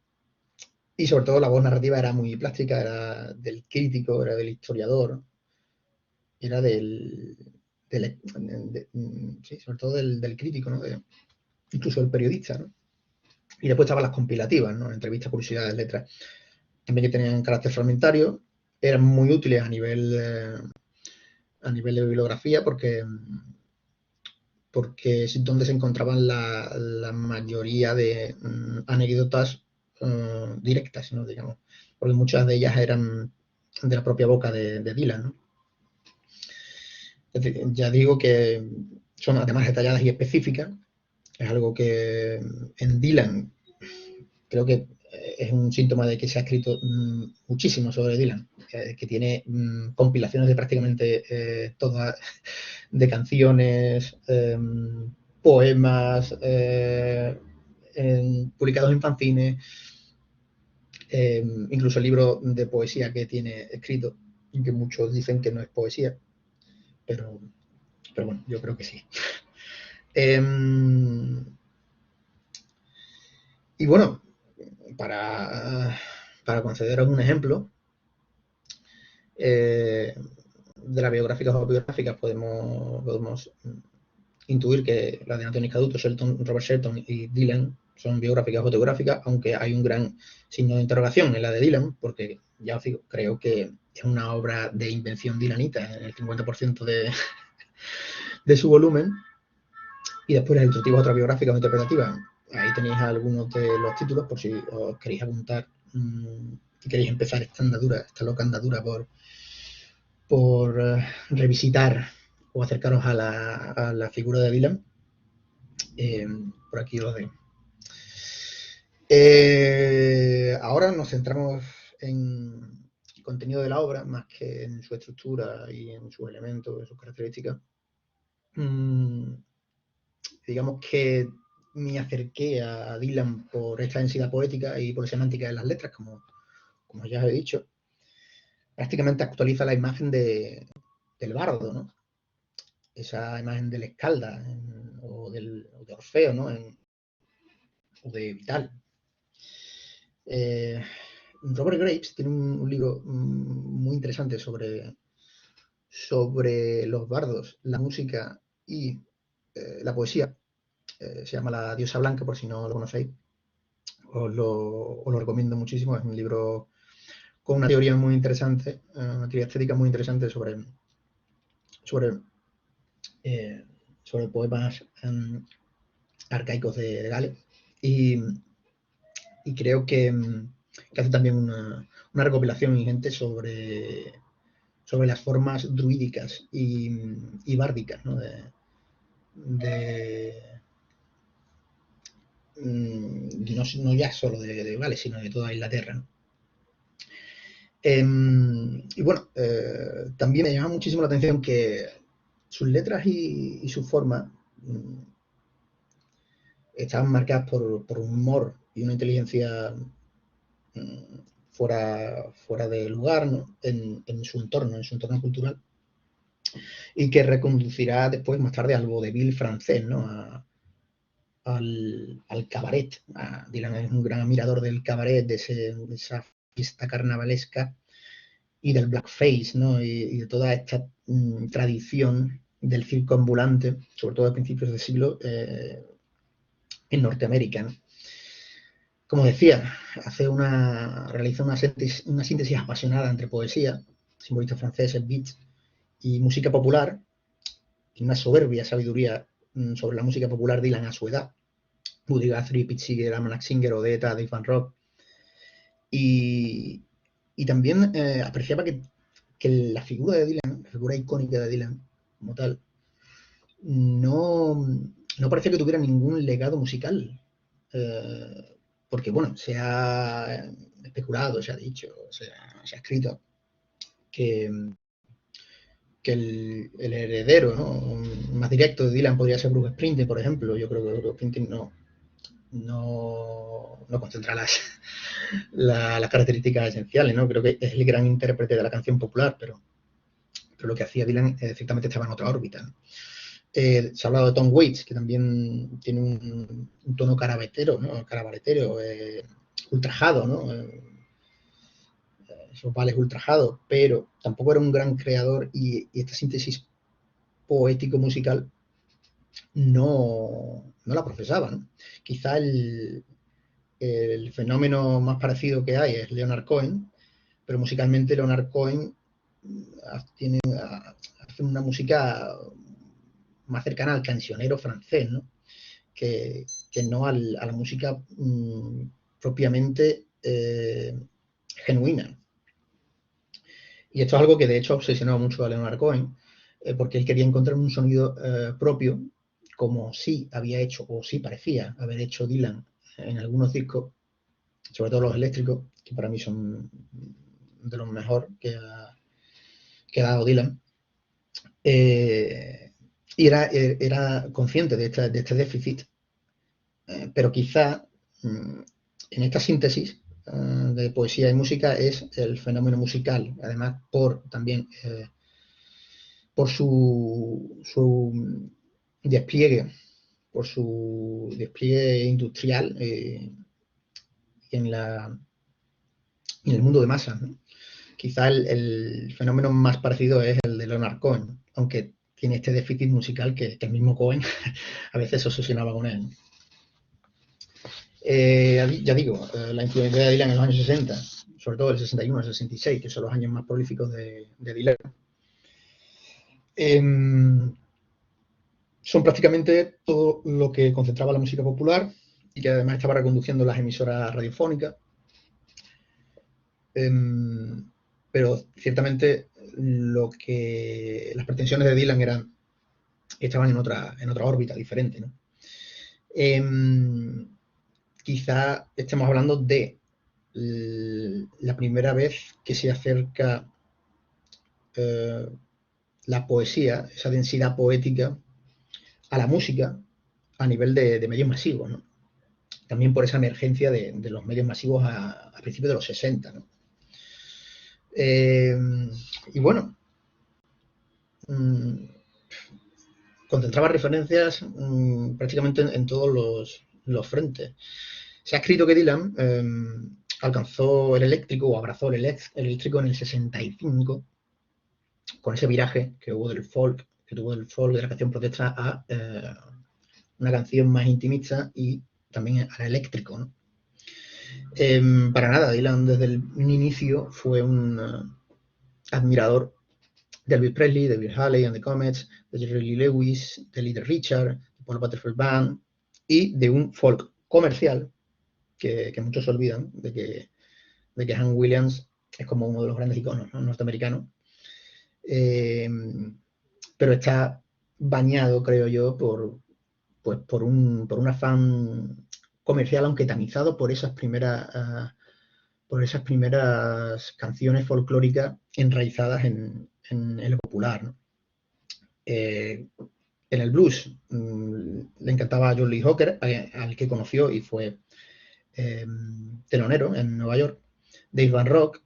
Y sobre todo la voz narrativa era muy plástica, era del crítico, era del historiador, era sí, sobre todo del crítico, ¿no? Incluso del periodista, ¿no? Y después estaban las compilativas, ¿no? Entrevistas, curiosidades, letras, también que tenían carácter fragmentario, eran muy útiles a nivel de bibliografía porque es donde se encontraban la mayoría de anécdotas directas, ¿no? Digamos, porque muchas de ellas eran de la propia boca de Dylan, ¿no? Ya digo que son además detalladas y específicas, es algo que en Dylan creo que es un síntoma de que se ha escrito muchísimo sobre Dylan, que tiene compilaciones de prácticamente todas, de canciones, poemas, publicados en fanzines, incluso el libro de poesía que tiene escrito, y que muchos dicen que no es poesía, pero bueno, yo creo que sí. Y bueno, para concederos un ejemplo, de las biográficas o biográficas podemos intuir que la de Anthony Caduto, Robert Shelton y Dylan son biográficas o autobiográficas, aunque hay un gran signo de interrogación en la de Dylan, porque ya os digo, creo que es una obra de invención dylanita en el 50% de su volumen. Y después las instructivas autobiográficas o interpretativas, ahí tenéis algunos de los títulos por si os queréis apuntar y queréis empezar esta loca andadura por revisitar o acercaros a la figura de Dylan. Por aquí os lo dejo. Ahora nos centramos en el contenido de la obra más que en su estructura y en sus elementos, en sus características. Digamos que me acerqué a Dylan por esta densidad poética y por semántica de las letras, como ya os he dicho. Prácticamente actualiza la imagen del bardo, ¿no? Esa imagen del Escalda o de Orfeo, ¿no? O de Vital. Robert Graves tiene un libro muy interesante sobre los bardos, la música y la poesía. Se llama La diosa blanca, por si no lo conocéis. Os lo recomiendo muchísimo. Es un libro con una teoría muy interesante, una teoría estética muy interesante sobre poemas arcaicos de Gales. Y creo que hace también una recopilación ingente sobre las formas druídicas y bárdicas, ¿no? No ya solo de Gales, sino de toda Inglaterra, ¿no? Y bueno, también me llama muchísimo la atención que sus letras y su forma estaban marcadas por un humor y una inteligencia fuera de lugar, ¿no? en su entorno cultural, y que reconducirá después, más tarde, al vodevil francés, ¿no? al cabaret. Dylan es un gran admirador del cabaret, de esa fiesta carnavalesca y del blackface, ¿no? Y de toda esta tradición del circo ambulante, sobre todo a principios del siglo, en Norteamérica, ¿no? Como decía, realiza una síntesis apasionada entre poesía, simbolistas franceses, beats, y música popular, y una soberbia sabiduría sobre la música popular Dylan a su edad. Buddy Guthrie, Pete Seeger, Almanac Singer, Odetta, Dave Van Ronk. Y también apreciaba que la figura de Dylan figura icónica de Dylan como tal, no parece que tuviera ningún legado musical. Porque, bueno, se ha especulado, se ha dicho, se ha escrito que el heredero, ¿no?, más directo de Dylan podría ser Bruce Springsteen, por ejemplo. Yo creo que Bruce Springsteen no concentra las características esenciales, ¿no? Creo que es el gran intérprete de la canción popular, pero lo que hacía Dylan ciertamente estaba en otra órbita, ¿no? Se ha hablado de Tom Waits, que también tiene un tono carabaretero, ¿no? Ultrajado, ¿no? Esos vales ultrajados, pero tampoco era un gran creador y esta síntesis poético-musical no la profesaba, ¿no? Quizá el fenómeno más parecido que hay es Leonard Cohen, pero musicalmente Leonard Cohen hace una música más cercana al cancionero francés, ¿no? Que no a la música propiamente genuina. Y esto es algo que de hecho obsesionó mucho a Leonard Cohen, porque él quería encontrar un sonido propio, como sí había hecho, o sí parecía haber hecho Dylan en algunos discos, sobre todo los eléctricos, que para mí son de los mejores que ha dado Dylan. Y era consciente de este déficit, pero quizá en esta síntesis de poesía y música es el fenómeno musical, además también por su despliegue, por su despliegue industrial en el mundo de masas, ¿no? Quizá el fenómeno más parecido es el de Leonard Cohen, aunque tiene este déficit musical que el mismo Cohen a veces se obsesionaba con él. Ya digo, la influencia de Dylan en los años 60, sobre todo el 61 al 66, que son los años más prolíficos de Dylan, son prácticamente todo lo que concentraba la música popular y que además estaba reconduciendo las emisoras radiofónicas. Pero ciertamente las pretensiones de Dylan estaban en otra órbita diferente, ¿no? Quizá estemos hablando de la primera vez que se acerca la poesía, esa densidad poética, a la música a nivel de medios masivos, ¿no? También por esa emergencia de los medios masivos a principios de los 60, ¿no? Y bueno, concentraba referencias prácticamente en todos los frentes. Se ha escrito que Dylan alcanzó el eléctrico o abrazó el eléctrico en el 65 con ese viraje que tuvo del folk de la canción protesta a una canción más intimista y también al eléctrico, ¿no? Para nada, Dylan desde el inicio fue un admirador de Elvis Presley, de Bill Haley and the Comets, de Jerry Lee Lewis, de Little Richard, de Paul Butterfield Band y de un folk comercial que muchos se olvidan de que Hank Williams es como uno de los grandes iconos, ¿no?, norteamericanos. Pero está bañado, creo yo, por un afán comercial, aunque tamizado por esas primeras canciones folclóricas enraizadas en lo popular, ¿no? En el blues le encantaba a John Lee Hooker, al que conoció y fue telonero en Nueva York, Dave Van Rock,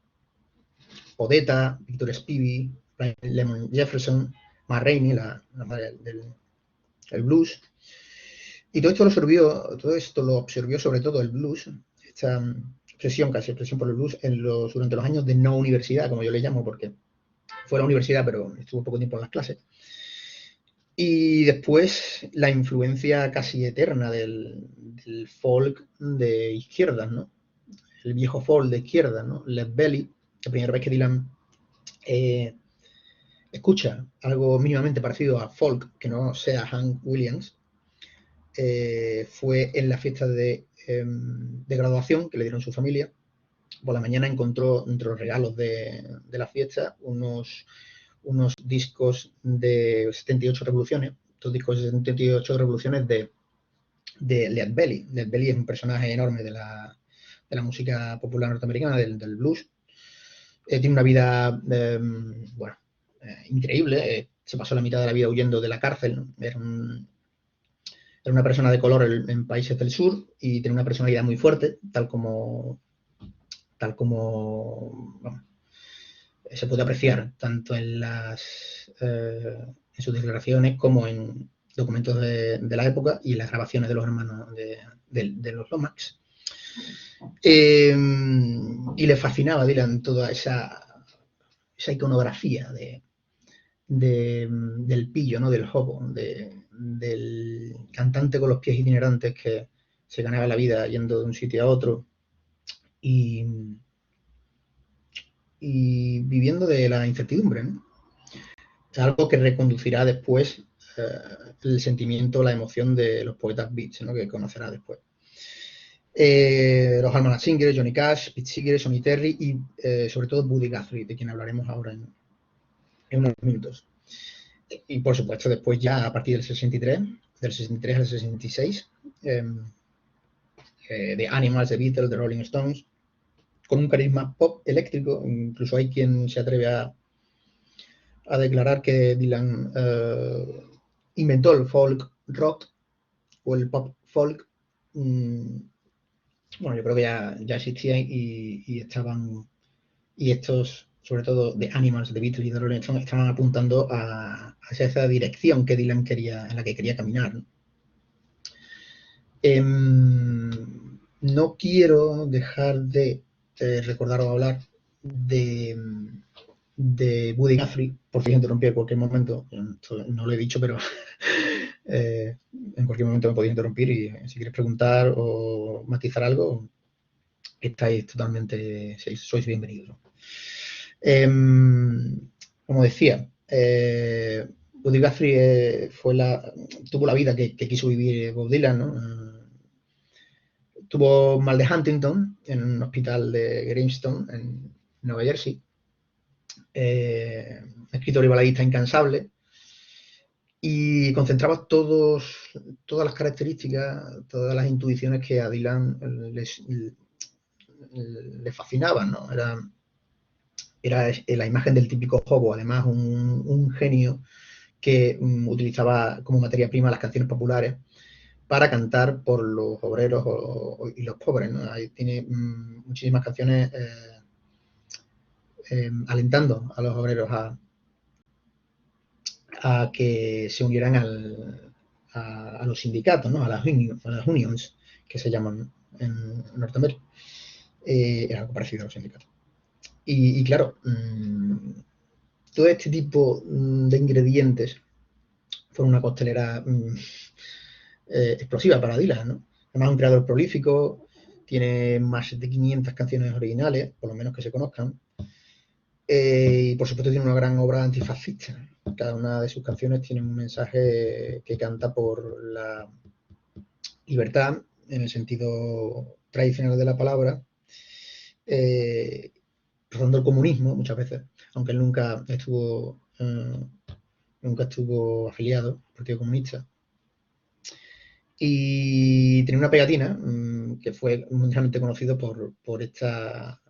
Odetta, Victor Spivey, Brian Lemon Jefferson, Ma Rainey, la madre del blues. Y todo esto lo absorbió sobre todo el blues, esta obsesión por el blues durante los años de no universidad, como yo le llamo, porque fue a la universidad, pero estuvo poco tiempo en las clases. Y después la influencia casi eterna del folk de izquierdas, ¿no? El viejo folk de izquierdas, ¿no? Led Belly, la primera vez que Dylan escucha algo mínimamente parecido a folk, que no sea Hank Williams, fue en la fiesta de graduación que le dieron su familia. Por la mañana encontró entre los regalos de la fiesta unos discos de 78 revoluciones, estos discos de 78 revoluciones de Lead Belly. Lead Belly es un personaje enorme de la música popular norteamericana, del blues. Tiene una vida, increíble. Se pasó la mitad de la vida huyendo de la cárcel, ¿no? Era una persona de color en países del sur y tenía una personalidad muy fuerte, tal como bueno, se puede apreciar tanto en sus declaraciones como en documentos de la época y las grabaciones de los hermanos de los Lomax. Y le fascinaba a Dylan toda esa iconografía del pillo, ¿no? Del hobo, del cantante con los pies itinerantes que se ganaba la vida yendo de un sitio a otro y viviendo de la incertidumbre, ¿no? Algo que reconducirá después el sentimiento, la emoción de los poetas beats, ¿no? Que conocerá después. Los Allman Singers, Johnny Cash, Pete Seeger, Sonny Terry y sobre todo Buddy Guthrie, de quien hablaremos ahora en unos minutos. Y por supuesto después ya a partir del 63 al 66, de Animals, The Beatles, The Rolling Stones, con un carisma pop eléctrico. Incluso hay quien se atreve a declarar que Dylan inventó el folk rock o el pop folk. Bueno, yo creo que ya existían y estaban, y estos, sobre todo de Animals, de Beatles y de Rolling Stones, estaban apuntando hacia esa dirección que Dylan en la que quería caminar, ¿no? No quiero dejar de recordar o hablar de Buddy Guthrie, por si interrumpí en cualquier momento. No lo he dicho, pero en cualquier momento me podéis interrumpir y si quieres preguntar o matizar algo, estáis totalmente, sois bienvenidos. Como decía, Buddy Guthrie tuvo la vida que quiso vivir Bob Dylan, ¿no? Tuvo mal de Huntington en un hospital de Greenstone, en Nueva Jersey. Escritor y baladista incansable, y concentraba todas las características, todas las intuiciones que a Dylan le fascinaban, ¿no? Era la imagen del típico hobo, además un genio que utilizaba como materia prima las canciones populares para cantar por los obreros y los pobres, ¿no? Ahí tiene muchísimas canciones alentando a los obreros a que se unieran a los sindicatos, ¿no? a las unions, que se llaman en Norteamérica. Era algo parecido a los sindicatos. Y claro, todo este tipo de ingredientes fueron una costelera explosiva para Dylan, ¿no? Además, un creador prolífico, tiene más de 500 canciones originales, por lo menos que se conozcan, y por supuesto tiene una gran obra antifascista. Cada una de sus canciones tiene un mensaje que canta por la libertad, en el sentido tradicional de la palabra, rozando el comunismo muchas veces, aunque él nunca estuvo afiliado al Partido Comunista. Y tenía una pegatina que fue mundialmente conocido por esta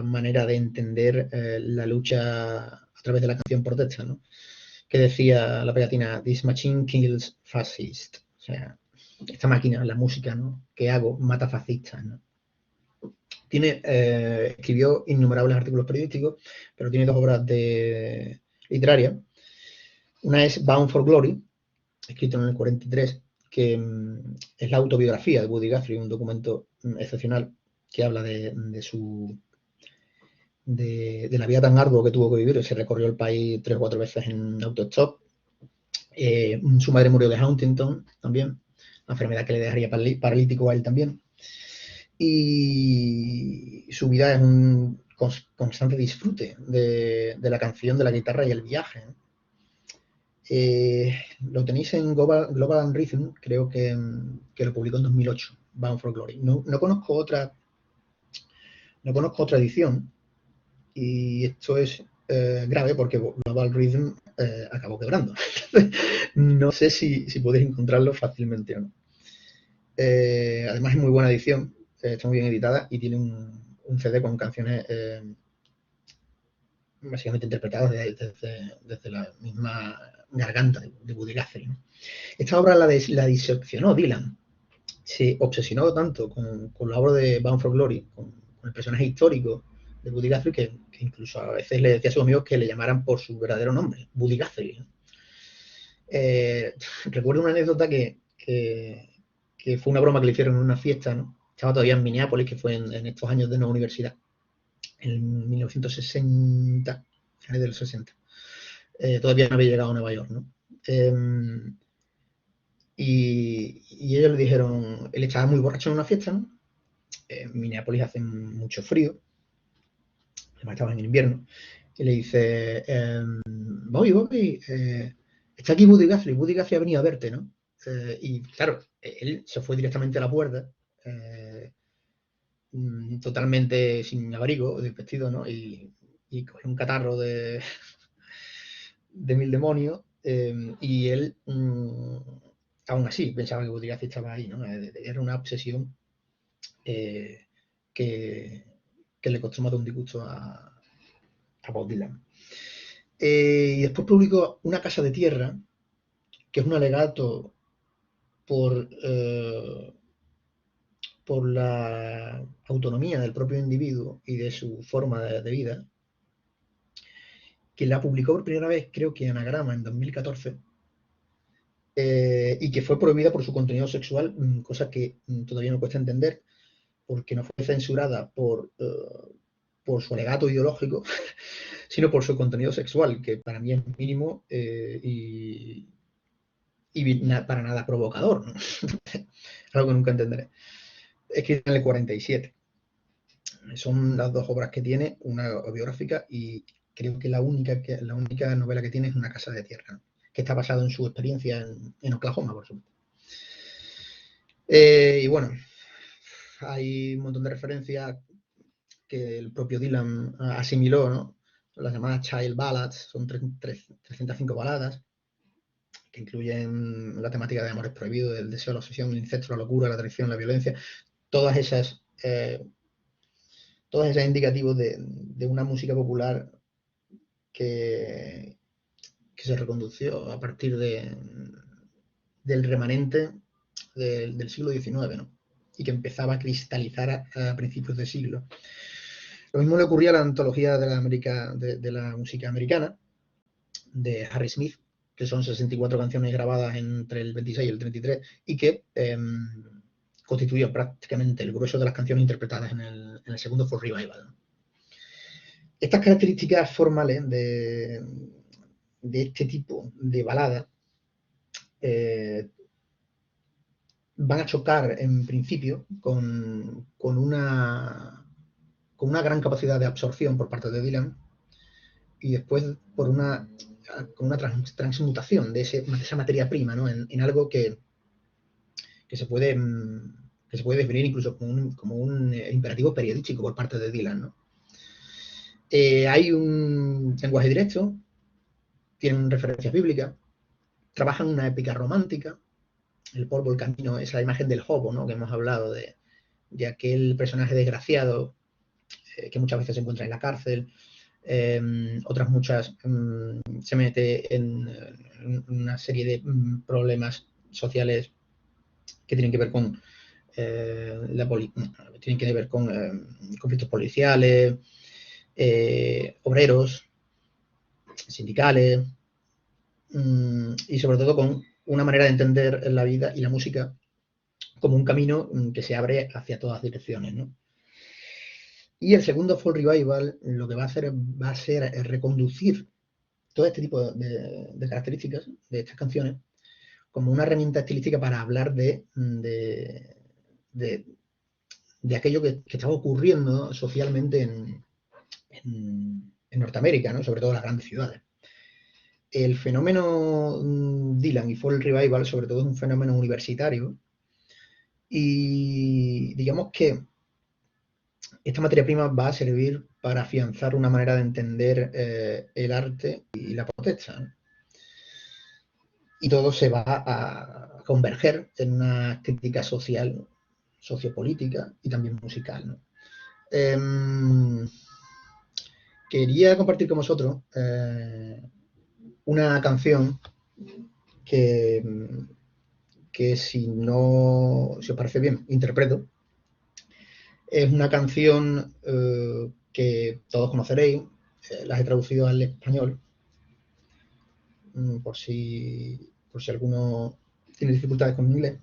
manera de entender la lucha a través de la canción protesta, ¿no? Que decía la pegatina: "This machine kills fascists", o sea, esta máquina, la música, ¿no?, que hago mata fascistas, ¿no? Escribió innumerables artículos periodísticos, pero tiene dos obras literarias. Una es Bound for Glory, escrito en el 43, que es la autobiografía de Buddy Guthrie, un documento excepcional que habla de la vida tan ardua que tuvo que vivir. Se recorrió el país 3 o 4 veces en autostop. Su madre murió de Huntington también, una enfermedad que le dejaría paralítico a él también. Y su vida es un constante disfrute de la canción, de la guitarra y el viaje, ¿no? Lo tenéis en Global and Rhythm, creo que lo publicó en 2008, Bound for Glory. No conozco otra edición, y esto es grave porque Global Rhythm acabó quebrando. No sé si podéis encontrarlo fácilmente o no. Además es muy buena edición, está muy bien editada y tiene un CD con canciones básicamente interpretadas desde la misma garganta de Woody Guthrie, ¿no? Esta obra la diseccionó Dylan. Se obsesionó tanto con la obra de Bound for Glory, con el personaje histórico de Woody Guthrie, que incluso a veces le decía a sus amigos que le llamaran por su verdadero nombre, Woody Guthrie, ¿no? Recuerdo una anécdota que fue una broma que le hicieron en una fiesta, ¿no? Estaba todavía en Minneapolis, que fue en estos años de una universidad, en 1960, finales de los 60. Todavía no había llegado a Nueva York, ¿no? Y ellos le dijeron, él estaba muy borracho en una fiesta, ¿no? En Minneapolis hace mucho frío, además estaba en invierno, y le dice, Bobby, está aquí Woody Guthrie ha venido a verte, ¿no? Y claro, él se fue directamente a la puerta, totalmente sin abrigo, vestido, ¿no? Y cogió un catarro de mil demonios, y él, aún así, pensaba que Woody Guthrie estaba ahí, ¿no? Era una obsesión que le costó más de un disgusto a Bob Dylan. Y después publicó Una casa de tierra, que es un alegato por la autonomía del propio individuo y de su forma de vida, que la publicó por primera vez, creo que en Anagrama, en 2014, y que fue prohibida por su contenido sexual, cosa que todavía me cuesta entender, porque no fue censurada por su alegato ideológico, sino por su contenido sexual, que para mí es mínimo y para nada provocador, ¿no? Algo que nunca entenderé. Escrita en el 47. Son las dos obras que tiene, una biográfica y creo que la única novela que tiene es Una casa de tierra, ¿no? Que está basado en su experiencia en Oklahoma, por supuesto. Y bueno, hay un montón de referencias que el propio Dylan asimiló, ¿no? Las llamadas Child Ballads, son 305 baladas, que incluyen la temática de amores prohibidos, el deseo, la obsesión, el incesto, la locura, la traición, la violencia, todas esas indicativos de una música popular que se recondució a partir del remanente del siglo XIX, ¿no? Y que empezaba a cristalizar a principios de siglo. Lo mismo le ocurría a la antología de la música americana, de Harry Smith, que son 64 canciones grabadas entre el 26 y el 33, y que constituyen prácticamente el grueso de las canciones interpretadas en el segundo Folk Revival. Estas características formales de este tipo de balada van a chocar en principio con una gran capacidad de absorción por parte de Dylan y después con una transmutación de esa materia prima, ¿no? en algo que se puede definir incluso como un imperativo periodístico por parte de Dylan, ¿no? Hay un lenguaje directo, tienen referencias bíblicas, trabajan una épica romántica, el polvo, el camino, esa imagen del hobo, ¿no? Que hemos hablado de aquel personaje desgraciado que muchas veces se encuentra en la cárcel, otras muchas se mete en una serie de problemas sociales que tienen que ver con tienen que ver con conflictos policiales, obreros, sindicales, y sobre todo con una manera de entender la vida y la música como un camino que se abre hacia todas direcciones, ¿no? Y el segundo Folk Revival lo que va a ser reconducir todo este tipo de características de estas canciones como una herramienta estilística para hablar de aquello que estaba ocurriendo socialmente en Norteamérica, ¿no? Sobre todo en las grandes ciudades. El fenómeno Dylan y Folk Revival sobre todo es un fenómeno universitario y digamos que esta materia prima va a servir para afianzar una manera de entender el arte y la protesta, ¿no? Y todo se va a converger en una crítica social, sociopolítica y también musical, ¿no? Quería compartir con vosotros una canción que, si os parece bien, interpreto. Es una canción que todos conoceréis, las he traducido al español, por si alguno tiene dificultades con inglés.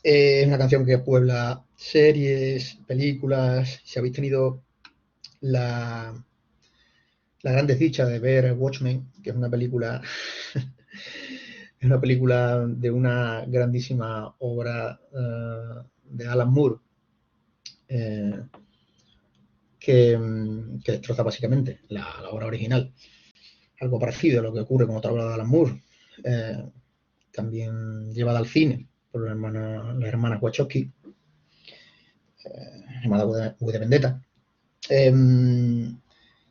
Es una canción que puebla series, películas. Si habéis tenido la gran desdicha de ver Watchmen, que es una película es una película de una grandísima obra de Alan Moore, que destroza básicamente la obra original. Algo parecido a lo que ocurre con otra obra de Alan Moore, también llevada al cine por las hermanas Wachowski, llamada V de Vendetta.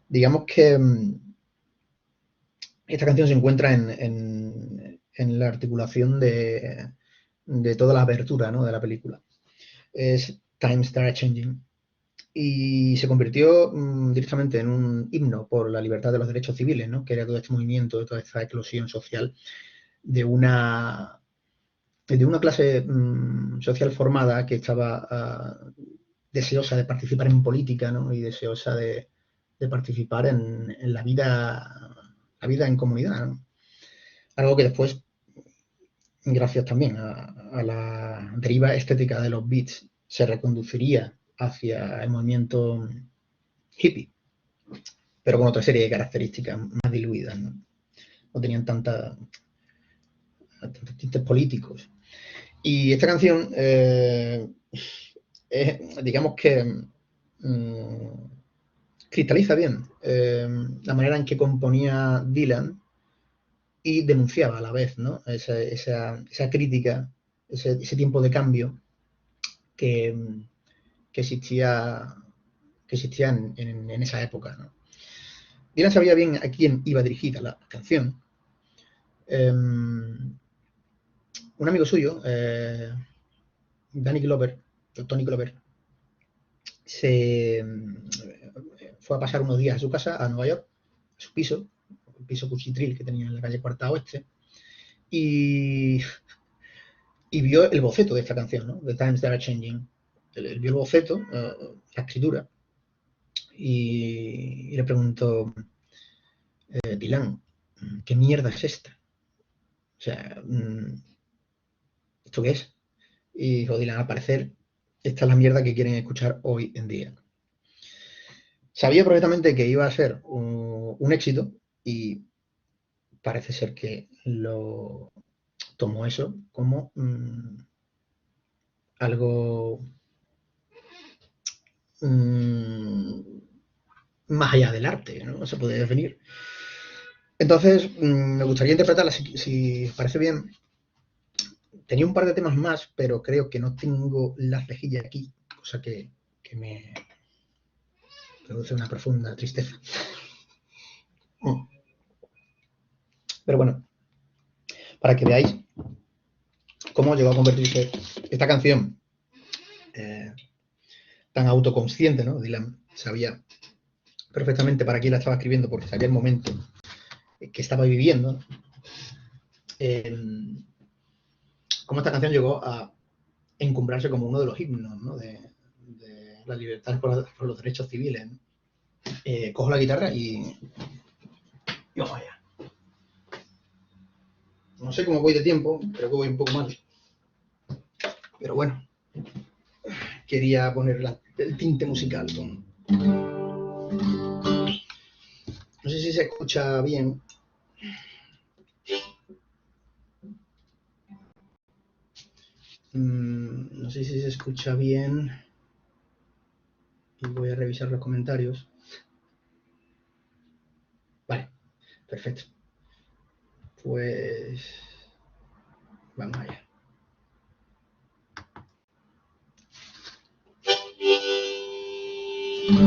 Digamos que esta canción se encuentra en la articulación de toda la abertura, ¿no?, de la película. Es Time Started Changing. Y se convirtió directamente en un himno por la libertad de los derechos civiles, ¿no?, que era todo este movimiento, de toda esta eclosión social de una clase social formada que estaba deseosa de participar en política, ¿no?, y deseosa de participar en la vida en comunidad, ¿no? Algo que después, gracias también a la deriva estética de los beats, se reconduciría hacia el movimiento hippie, pero con otra serie de características más diluidas, ¿no? No tenían tantos tintes políticos. Y esta canción, digamos que cristaliza bien la manera en que componía Dylan y denunciaba a la vez, ¿no?, esa crítica, ese tiempo de cambio que existía en esa época, ¿no? Dylan sabía bien a quién iba dirigida la canción. Un amigo suyo, Tony Glover, se fue a pasar unos días a su casa, a Nueva York, a su piso, el piso cuchitril que tenía en la calle Cuarta Oeste, y vio el boceto de esta canción, ¿no?, The Times That Are Changing. Él vio el boceto, la escritura, y le preguntó, Dylan, ¿qué mierda es esta? O sea, ¿esto qué es? Y dijo Dylan, al parecer, esta es la mierda que quieren escuchar hoy en día. Sabía perfectamente que iba a ser un éxito y parece ser que lo tomó eso como algo más allá del arte, ¿no? Se puede definir. Entonces, me gustaría interpretarla, si os parece bien. Tenía un par de temas más, pero creo que no tengo la cejilla aquí, cosa que me produce una profunda tristeza. Pero bueno, para que veáis cómo llegó a convertirse esta canción tan autoconsciente, ¿no? Dylan sabía perfectamente para quién la estaba escribiendo porque sabía el momento que estaba viviendo, ¿no? Cómo esta canción llegó a encumbrarse como uno de los himnos, ¿no?, de la libertad por los derechos civiles, ¿no? Cojo la guitarra y vamos allá. No sé cómo voy de tiempo, creo que voy un poco mal. Pero bueno, quería poner el tinte musical. No sé si se escucha bien. No sé si se escucha bien. Y voy a revisar los comentarios. Vale, perfecto. Pues vamos allá. Come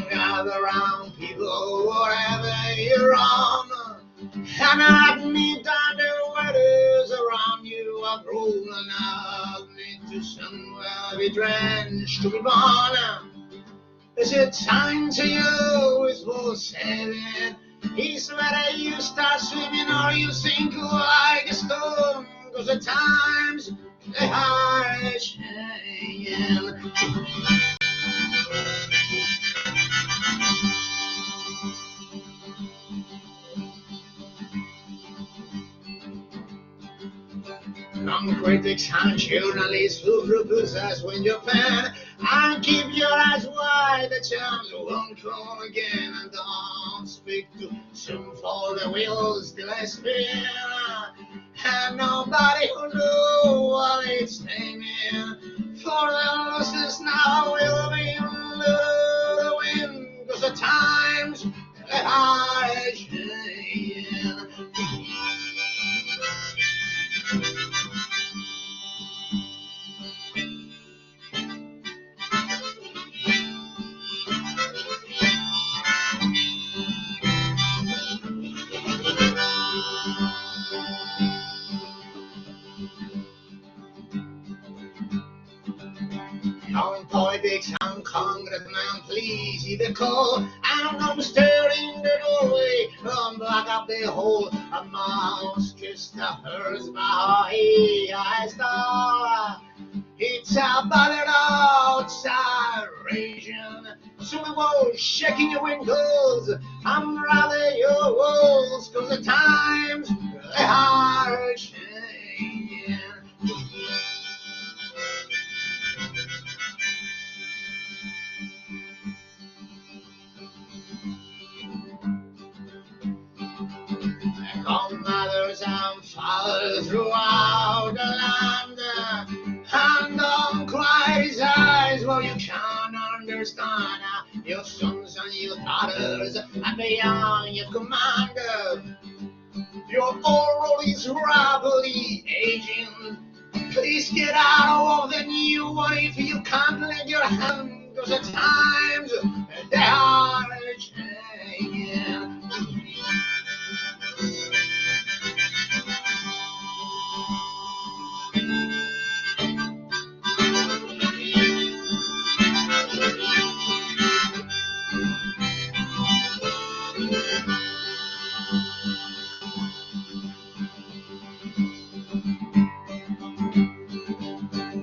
gather round, people, wherever you're on, and at midnight the waters around you are rolling up into somewhere be drenched to be born. Is it time to you? It's for saving. It's whether you start swimming or you sink like a stone. 'Cause the times they are changing. Some critics and journalists who propose us when you pen and keep your eyes wide, the chance won't come again. And don't speak too soon for the wheels still spin. And nobody will know what it's naming. For the losses now will be the wind. 'Cause the times they are changing. On politics and congressmen, please heed the call. And I'm stirring the doorway, block up the hole. A mouse just hurts my eye star. It's about an outside region. So the walls shaking your windows, I'm rather your walls, 'cause the times they are changing. Come mothers and fathers throughout the land, and don't criticize what you can't understand. Your sons and your daughters and beyond your command. Your old is rapidly aging. Please get out of the new one if you can't lend your hand, 'cause the times they are changing.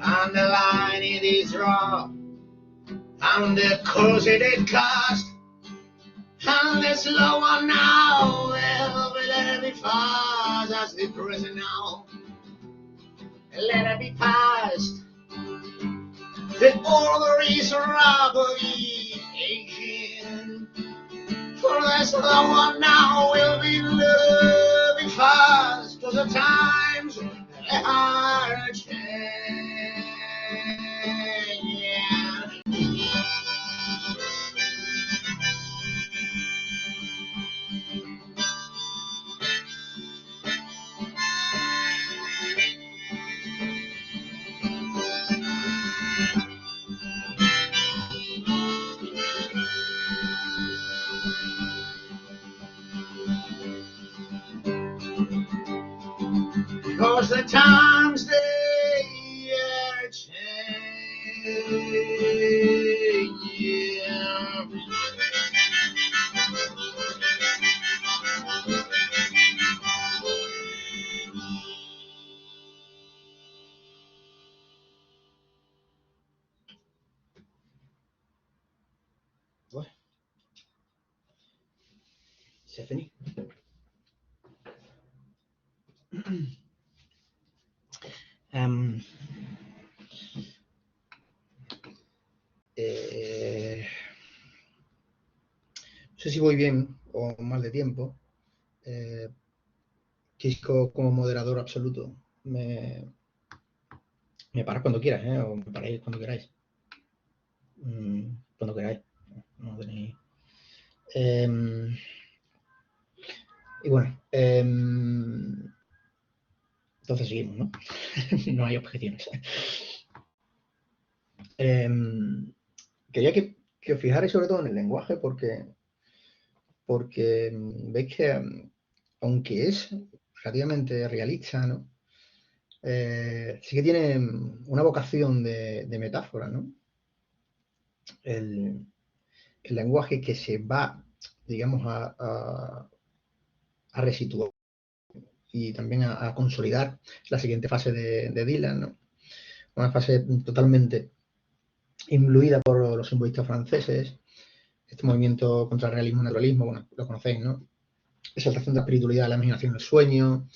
And the line it is raw, and the course it is cast, and the slow one now will be let it be fast as the present now. Let it be past. The order is rapidly aging, for the slow one now will be let it be fast, 'cause the times they are changing. Cause the times they are changing. Ouais. C'est fini. sé si voy bien o mal de tiempo. Quisco, como moderador absoluto, me paras cuando quieras, o me paráis cuando queráis. Cuando queráis. No tenéis... y bueno, entonces seguimos, ¿no? No hay objeciones. Quería que os fijarais sobre todo en el lenguaje porque veis que, aunque es relativamente realista, ¿no? Sí que tiene una vocación de metáfora, ¿no? El lenguaje que se va, digamos, a resituar y también a consolidar la siguiente fase de Dylan, ¿no? Una fase totalmente influida por los simbolistas franceses, este movimiento contra el realismo y naturalismo, bueno, lo conocéis, ¿no? Exaltación de la espiritualidad, la imaginación, el sueño,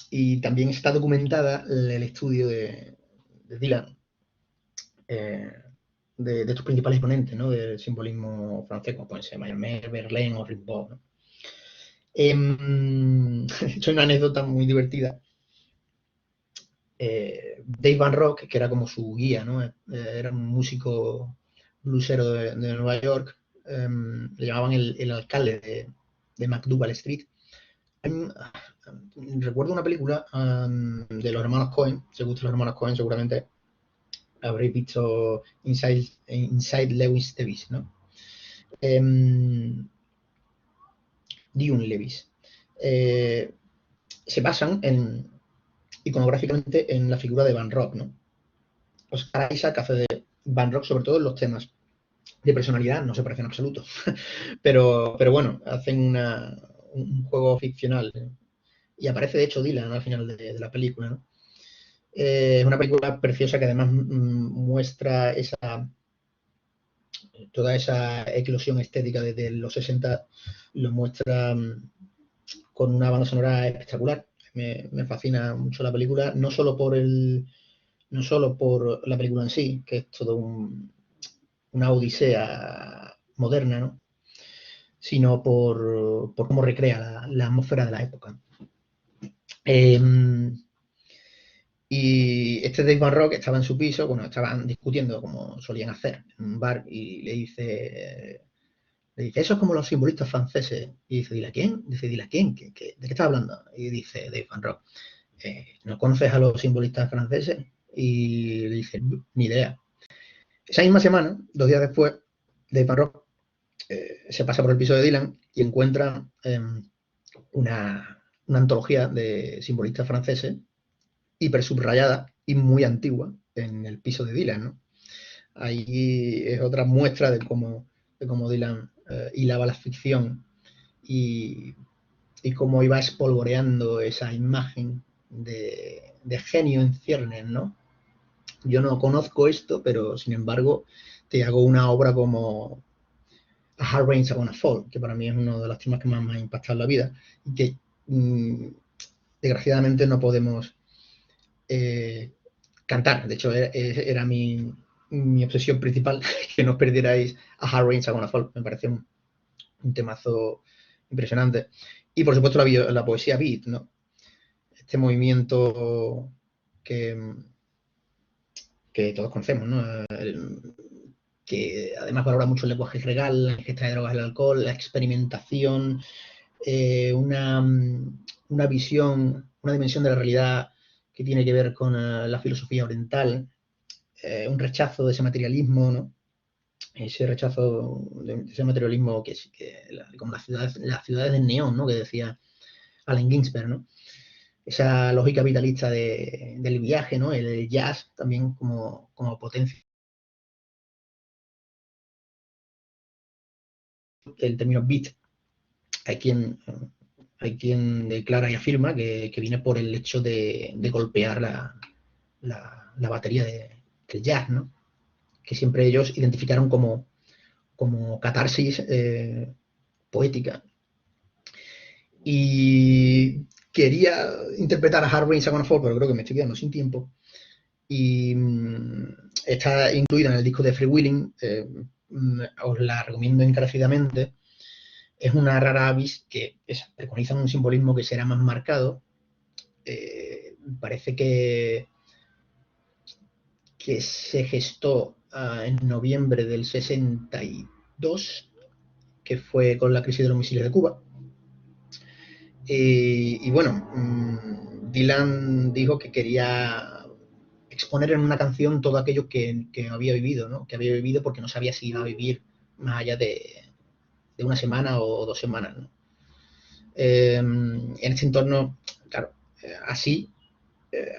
y también está documentada el estudio de Dylan, de estos principales exponentes, ¿no? Del simbolismo francés, como pueden ser Mallarmé, Verlaine o Rimbaud, ¿no? Esto es una anécdota muy divertida. Dave Van Rock, que era como su guía, ¿no? Era un músico bluesero de Nueva York, le llamaban el alcalde de McDougal Street. Recuerdo una película de los hermanos Coen, si os gustan los hermanos Coen seguramente habréis visto Inside Lewis Davis, ¿no? Dune Lewis. Se basan iconográficamente en la figura de Van Rock, ¿no? Oscar Isaac hace de Van Rock, sobre todo en los temas de personalidad, no se parecen en absoluto, pero bueno, hacen un juego ficcional, ¿no? Y aparece de hecho Dylan al final de la película, ¿no? Es una película preciosa que además muestra toda esa eclosión estética desde los 60, lo muestra con una banda sonora espectacular. Me fascina mucho la película, no solo por la película en sí, que es todo una odisea moderna, ¿no? Sino por cómo recrea la atmósfera de la época. Y este Dave Van Rock estaba en su piso, bueno, estaban discutiendo como solían hacer en un bar y le dice, eso es como los simbolistas franceses. Y dice, ¿dile a quién? Dice, ¿dile a quién? ¿De qué estás hablando? Y dice Dave Van Rock, ¿no conoces a los simbolistas franceses? Y le dice, ni idea. Esa misma semana, 2 días después, Dave Van Rock se pasa por el piso de Dylan y encuentra una antología de simbolistas franceses hiper subrayada y muy antigua en el piso de Dylan, ¿no? Ahí es otra muestra de cómo Dylan hilaba la ficción y cómo iba espolvoreando esa imagen de genio en ciernes, ¿no? Yo no conozco esto, pero sin embargo te hago una obra como A Hard Rain's Gonna Fall, que para mí es uno de los temas que más me ha impactado en la vida y que desgraciadamente no podemos cantar. De hecho, era mi obsesión principal, que no os perdierais A Hard Rain's Gonna Fall. Me parece un temazo impresionante. Y por supuesto la poesía beat, ¿no? Este movimiento que todos conocemos, ¿no? Que además valora mucho el lenguaje legal, la ingesta de drogas, el alcohol, la experimentación, una visión, una dimensión de la realidad que tiene que ver con la filosofía oriental, un rechazo de ese materialismo, ¿no? Ese rechazo de ese materialismo como las ciudades del neón, ¿no? Que decía Allen Ginsberg, ¿no? Esa lógica vitalista del viaje, ¿no? El jazz también como potencia. El término beat, hay quien declara y afirma que viene por el hecho de golpear la batería del jazz, ¿no? Que siempre ellos identificaron como catarsis poética. Y quería interpretar a Hard Rain's Gonna Fall, pero creo que me estoy quedando sin tiempo. Y está incluida en el disco de Free Willing, os la recomiendo encarecidamente. Es una rara avis que preconiza un simbolismo que será más marcado. Parece que se gestó en noviembre del 62, que fue con la crisis de los misiles de Cuba. Y bueno, Dylan dijo que quería exponer en una canción todo aquello que había vivido, ¿no? Que había vivido porque no sabía si iba a vivir más allá de una semana o 2 semanas, ¿no? En este entorno, claro, así,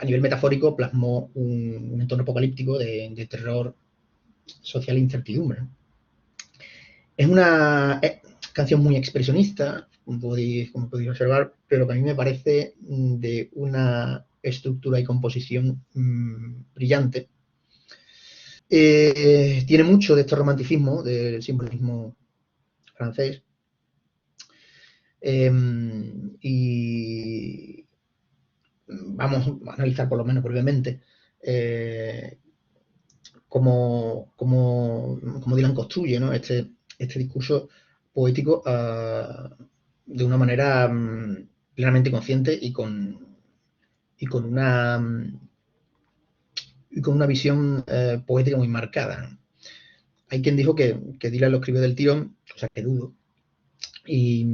a nivel metafórico, plasmó un entorno apocalíptico de terror social e incertidumbre, ¿no? Es una canción muy expresionista, como podéis observar, pero que a mí me parece de una estructura y composición brillante. Tiene mucho de este romanticismo, del simbolismo francés. Y vamos a analizar por lo menos brevemente cómo Dylan construye, ¿no? este discurso poético de una manera plenamente consciente y con una visión poética muy marcada. Hay quien dijo que Dylan lo escribió del tirón, cosa que dudo, y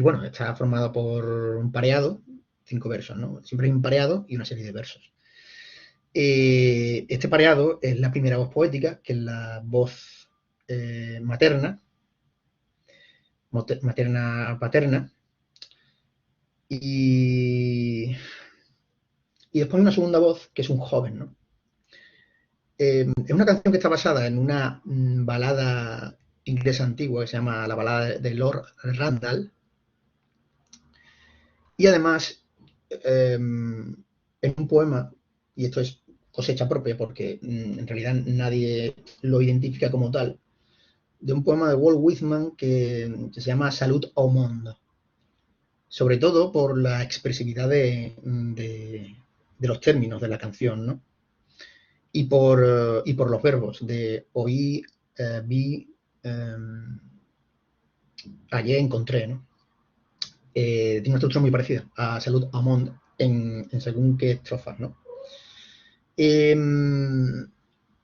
bueno, está formado por un pareado, 5 versos, ¿no? Siempre hay un pareado y una serie de versos. Este pareado es la primera voz poética, que es la voz materna, paterna, y después una segunda voz, que es un joven, ¿no? Es una canción que está basada en una balada inglesa antigua que se llama la balada de Lord Randall, y además es un poema, y esto es cosecha propia porque en realidad nadie lo identifica como tal, de un poema de Walt Whitman que se llama Salud au monde, sobre todo por la expresividad de los términos de la canción, ¿no? Y por los verbos de oí, vi, ayer encontré, ¿no? Tiene una estructura muy parecida a Salud au monde en según qué estrofas, ¿no? Y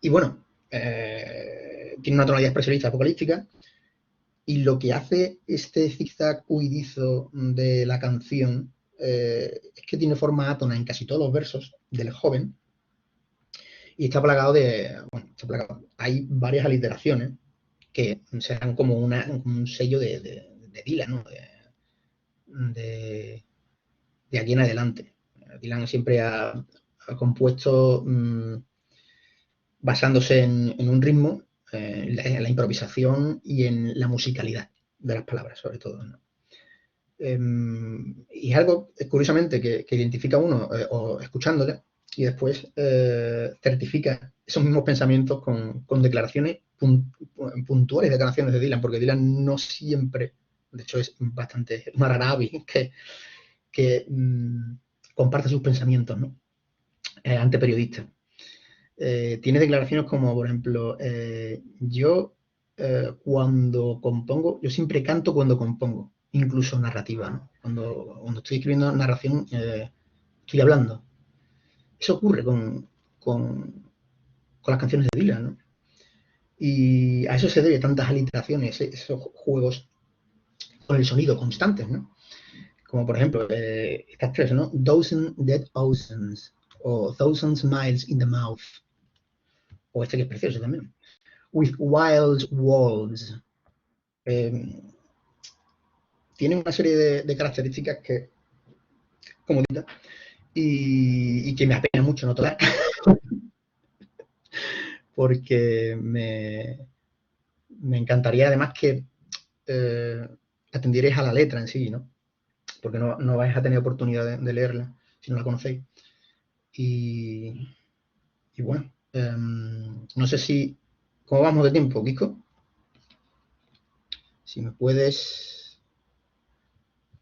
bueno, tiene una tonalidad expresionista apocalíptica, y lo que hace este zigzag huidizo de la canción es que tiene forma átona en casi todos los versos del joven, y está plagado hay varias aliteraciones que serán como un sello de Dylan, ¿no? De aquí en adelante. Dylan siempre ha compuesto basándose en un ritmo, en la improvisación y en la musicalidad de las palabras, sobre todo, ¿no? Y es algo, curiosamente, que identifica uno o escuchándole, y después certifica esos mismos pensamientos con declaraciones puntuales de canciones de Dylan, porque Dylan no siempre, de hecho es bastante mararabi que comparte sus pensamientos, ¿no? Ante periodistas. Tiene declaraciones como, por ejemplo, yo cuando compongo, yo siempre canto cuando compongo, incluso narrativa, ¿no? Cuando estoy escribiendo narración, estoy hablando. Eso ocurre con las canciones de Dylan, ¿no? Y a eso se debe tantas aliteraciones, esos juegos con el sonido constantes, ¿no? Como por ejemplo, estas tres, ¿no? Dozen Dead Oceans o Thousand Miles in the Mouth, o este que es precioso también. With Wild Walls. Tiene una serie de características que, como digo, y que me apena mucho no tocar, porque me encantaría además que atendierais a la letra en sí, ¿no? Porque no vais a tener oportunidad de leerla si no la conocéis. Y bueno, no sé si... ¿Cómo vamos de tiempo, Kiko? Si me puedes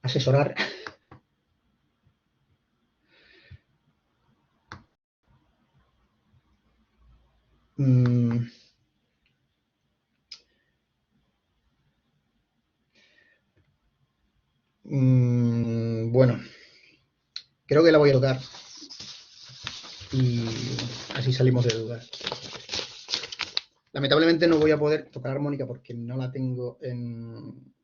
asesorar. Bueno, creo que la voy a tocar y así salimos de dudas. Lamentablemente no voy a poder tocar armónica porque no la tengo en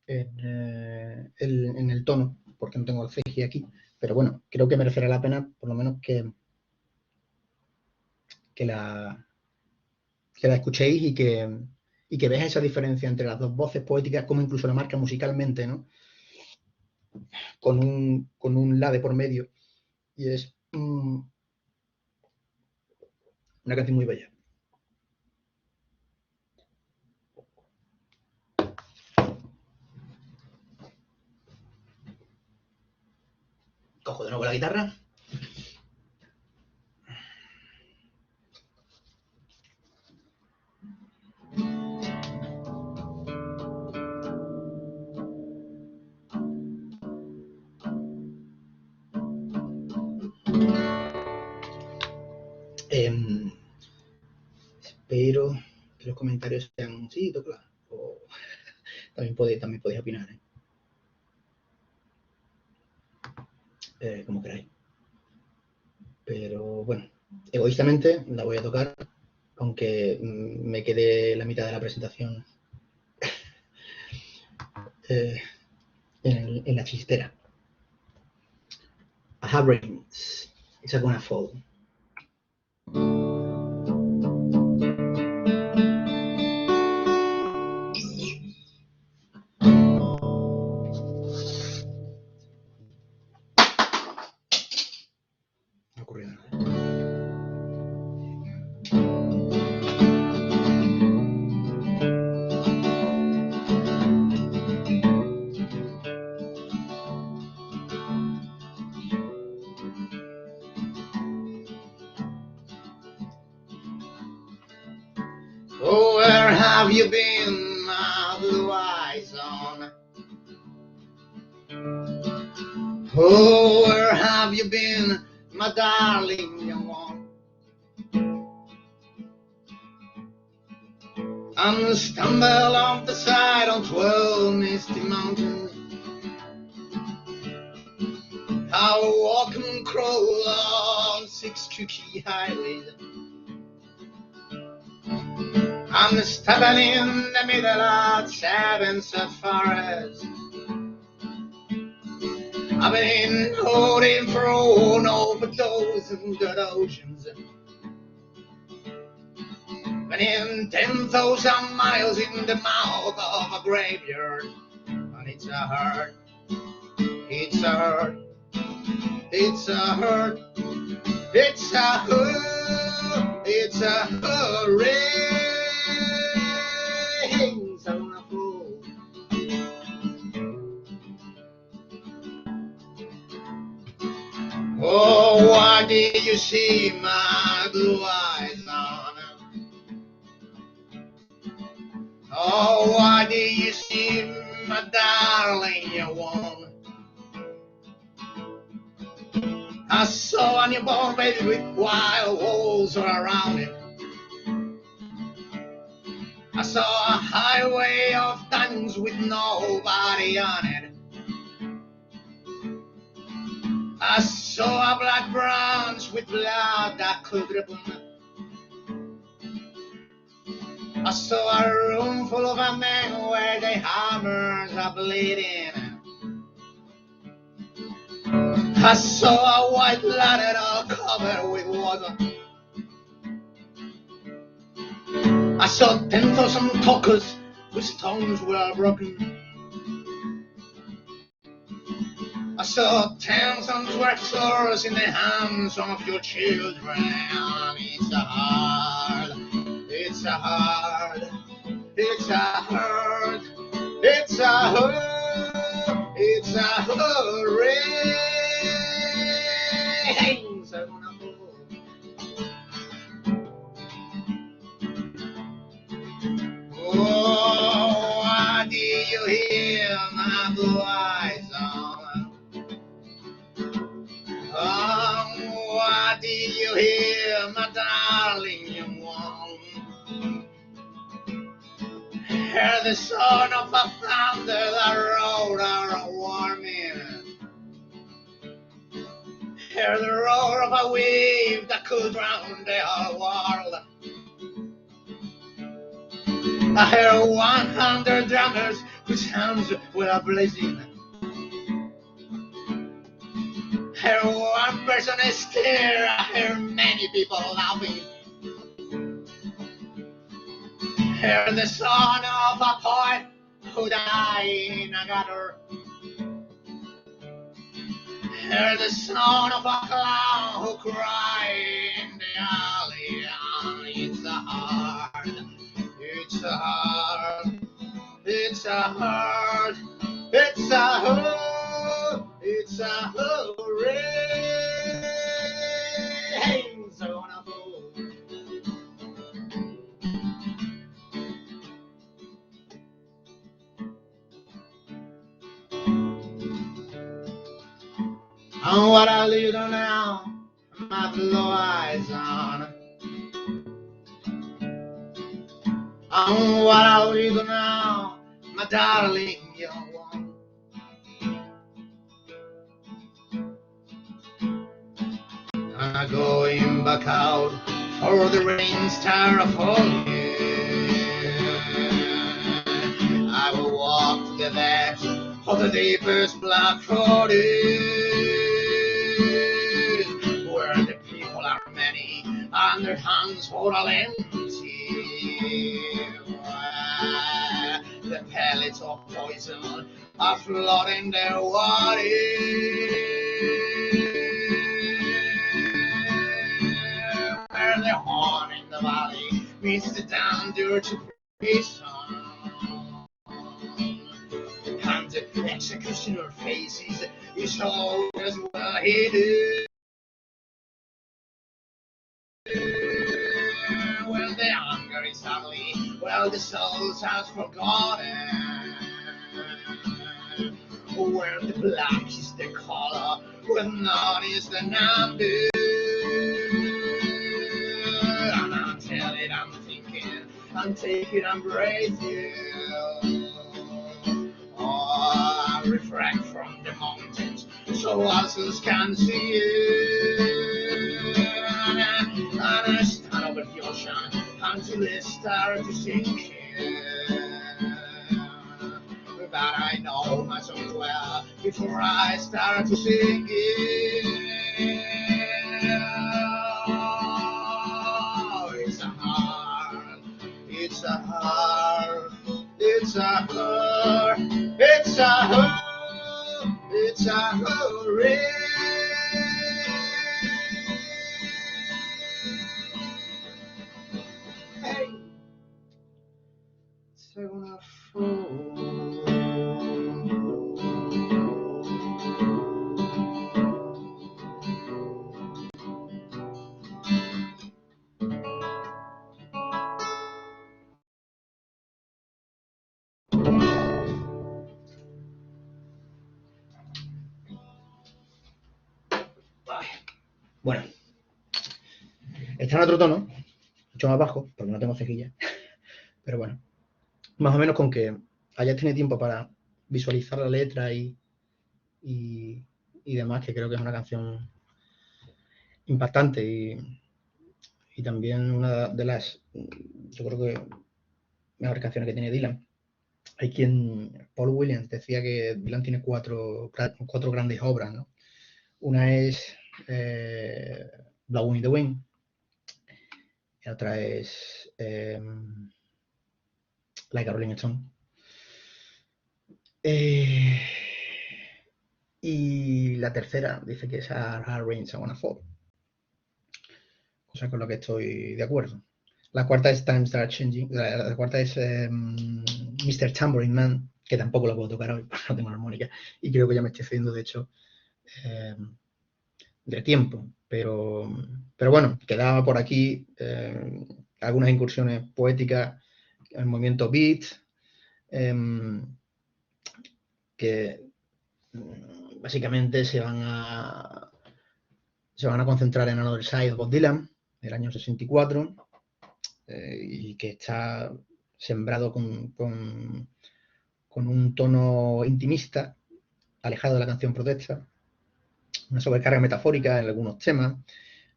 el tono, porque no tengo el CG aquí, pero bueno, creo que merecerá la pena por lo menos que la escuchéis y que veáis esa diferencia entre las dos voces poéticas, como incluso la marca musicalmente, ¿no? Con un la de por medio, y es una canción muy bella. Cojo de nuevo la guitarra. Espero que los comentarios sean sí, toca. O también podéis opinar, como queráis. Pero bueno, egoístamente la voy a tocar, aunque me quede la mitad de la presentación en la chistera. I have rains, it's gonna fall. No ocurrió nada. Oh, where have you been, my blue eyes on? Oh, where have you been, my darling young one? I'm stumbled off the side on 12 misty mountains. I walk and crawl on 6 tricky highways. I'm standing in the middle of 7 safaris. I've been holding thrown over those and good oceans. Been in 10,000 miles in the mouth of a graveyard. And it's a hurt, it's a hurt, it's a hurt, it's a hurt, it's a hurricane. Oh, why did you see my blue eyes on? Oh, why did you see my darling, you one? I saw a newborn baby with wild wolves all around it. I saw a highway of diamonds with nobody on it. I saw a black branch with blood that could ripple. I saw a room full of a men where the hammers are bleeding. I saw a white ladder all covered with water. I saw 10,000 talkers whose tongues were broken. I saw 10,000 workers in the hands of your children. It's a hard, it's a hard, it's a hard, it's a hard, it's a hurricane. Oh, why do you hear my blue eyes on? Oh, why did you hear my darling young one? Hear the sound of a thunder that rolled around. Hear the roar of a wave that could drown the whole world. I hear 100 drummers whose hands were blazing. Hear one person stare. I hear many people laughing. Hear the son of a poet who died in a gutter. Hear the son of a clown who cried in the alley. It's a hard, it's a hard, it's a hard, it's a hard, it's a hurry. So on a fool. And what I lead on now, my blue eyes on. And what I lead on now, my darling young one. And I going back out for the rain start falling. I will walk to the depths of the deepest black forest, where the people are many and their hands full of empty. The pellets of poison are flooding their water. Where the horn in the valley meets the down dirty prison. And the executioner faces is always well hidden. Well, the hunger is ugly, well, the souls has forgotten. Where the black is the color, well, none is the number. And I tell it, I'm thinking, I'm taking, I'm breathing. I refract from the mountains so others can see it. And I stand over the ocean until it starts to sink in. But I know myself well before I start to sink in. It's a hard, it's a hard, it's a hard, it's a hard, it's a hurry. Hey, so gonna fall. Bueno, está en otro tono, mucho más bajo, porque no tengo cejilla. Pero bueno, más o menos con que hayas tenido tiempo para visualizar la letra y demás, que creo que es una canción impactante y también una de las, yo creo que, mejores canciones que tiene Dylan. Hay quien, Paul Williams, decía que Dylan tiene cuatro grandes obras, ¿no? Una es Blowing in the Wind, y otra es Like a Rolling Stone. Y la tercera dice que es Hard Rain, I Wanna Fall, cosa con la que estoy de acuerdo. La cuarta es Time Start Changing, la cuarta es Mr. Tambourine Man, que tampoco la puedo tocar hoy, porque no tengo la armónica, y creo que ya me estoy cediendo, de hecho, de tiempo, pero bueno, quedaba por aquí algunas incursiones poéticas, el movimiento beat, que básicamente se van a concentrar en Another Side of Bob Dylan, del año 64, y que está sembrado con un tono intimista, alejado de la canción protesta, una sobrecarga metafórica en algunos temas.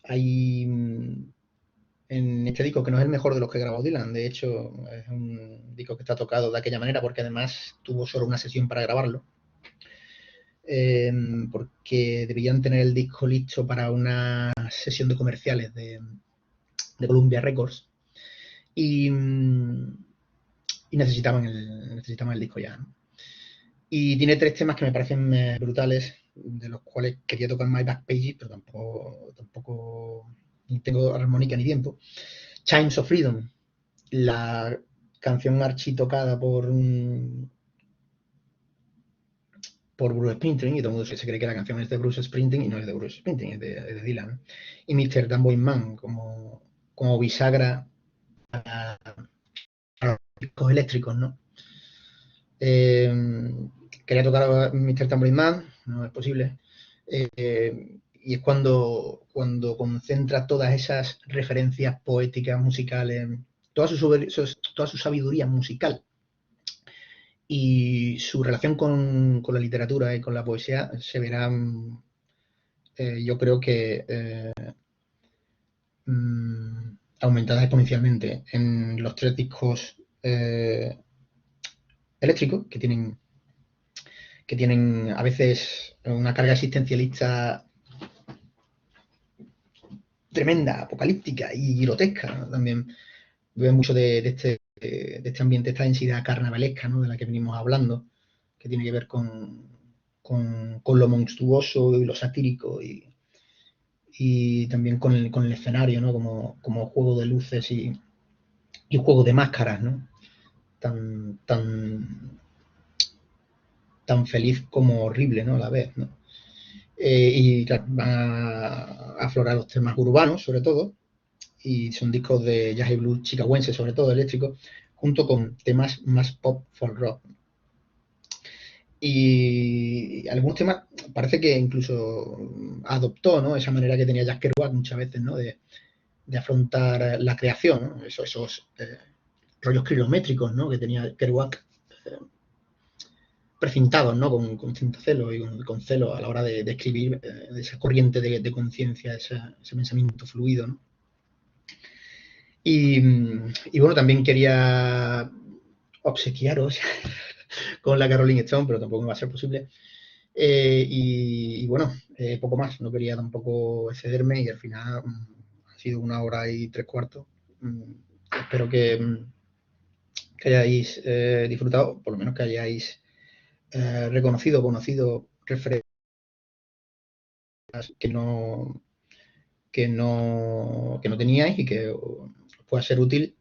Hay en este disco, que no es el mejor de los que grabó Dylan, de hecho es un disco que está tocado de aquella manera porque además tuvo solo una sesión para grabarlo, porque debían tener el disco listo para una sesión de comerciales de Columbia Records y necesitaban el disco ya, ¿no? Y tiene 3 temas que me parecen brutales, de los cuales quería tocar My Back Pages, pero tampoco ni tengo armónica ni tiempo. Chimes of Freedom, la canción architocada por Bruce Springsteen, y todo el mundo se cree que la canción es de Bruce Springsteen y no es de Bruce Springsteen, es de Dylan. Y Mr. Tamboy Man como bisagra a los discos eléctricos, ¿no? Quería tocar Mr. Tambourine Man, no es posible. Y es cuando concentra todas esas referencias poéticas, musicales, toda su sabiduría musical y su relación con la literatura y con la poesía se verán, yo creo que aumentadas exponencialmente en los 3 discos eléctricos que tienen a veces una carga existencialista tremenda, apocalíptica y grotesca, ¿no? También veo mucho de este ambiente, esta densidad carnavalesca, ¿no? De la que venimos hablando, que tiene que ver con lo monstruoso y lo satírico y también con el escenario, ¿no? Como juego de luces y juego de máscaras, ¿no? Tan feliz como horrible, ¿no? A la vez, ¿no? Y claro, van a aflorar los temas urbanos, sobre todo, y son discos de jazz y blues chicagoense, sobre todo eléctricos, junto con temas más pop folk rock. Y algunos temas parece que incluso adoptó, ¿no? Esa manera que tenía Jack Kerouac muchas veces, ¿no? De afrontar la creación, ¿no? Esos rollos kilométricos, ¿no? Que tenía Kerouac precintados, ¿no? Con cierto celo y con celo a la hora de escribir esa corriente de conciencia, ese pensamiento fluido, ¿no? Y bueno, también quería obsequiaros con la Rolling Stone, pero tampoco me va a ser posible. Y bueno, poco más, no quería tampoco excederme y al final ha sido 1 hora y 3/4. Espero que hayáis disfrutado, por lo menos que hayáis reconocido, conocido referencias que no teníais y que os pueda ser útil,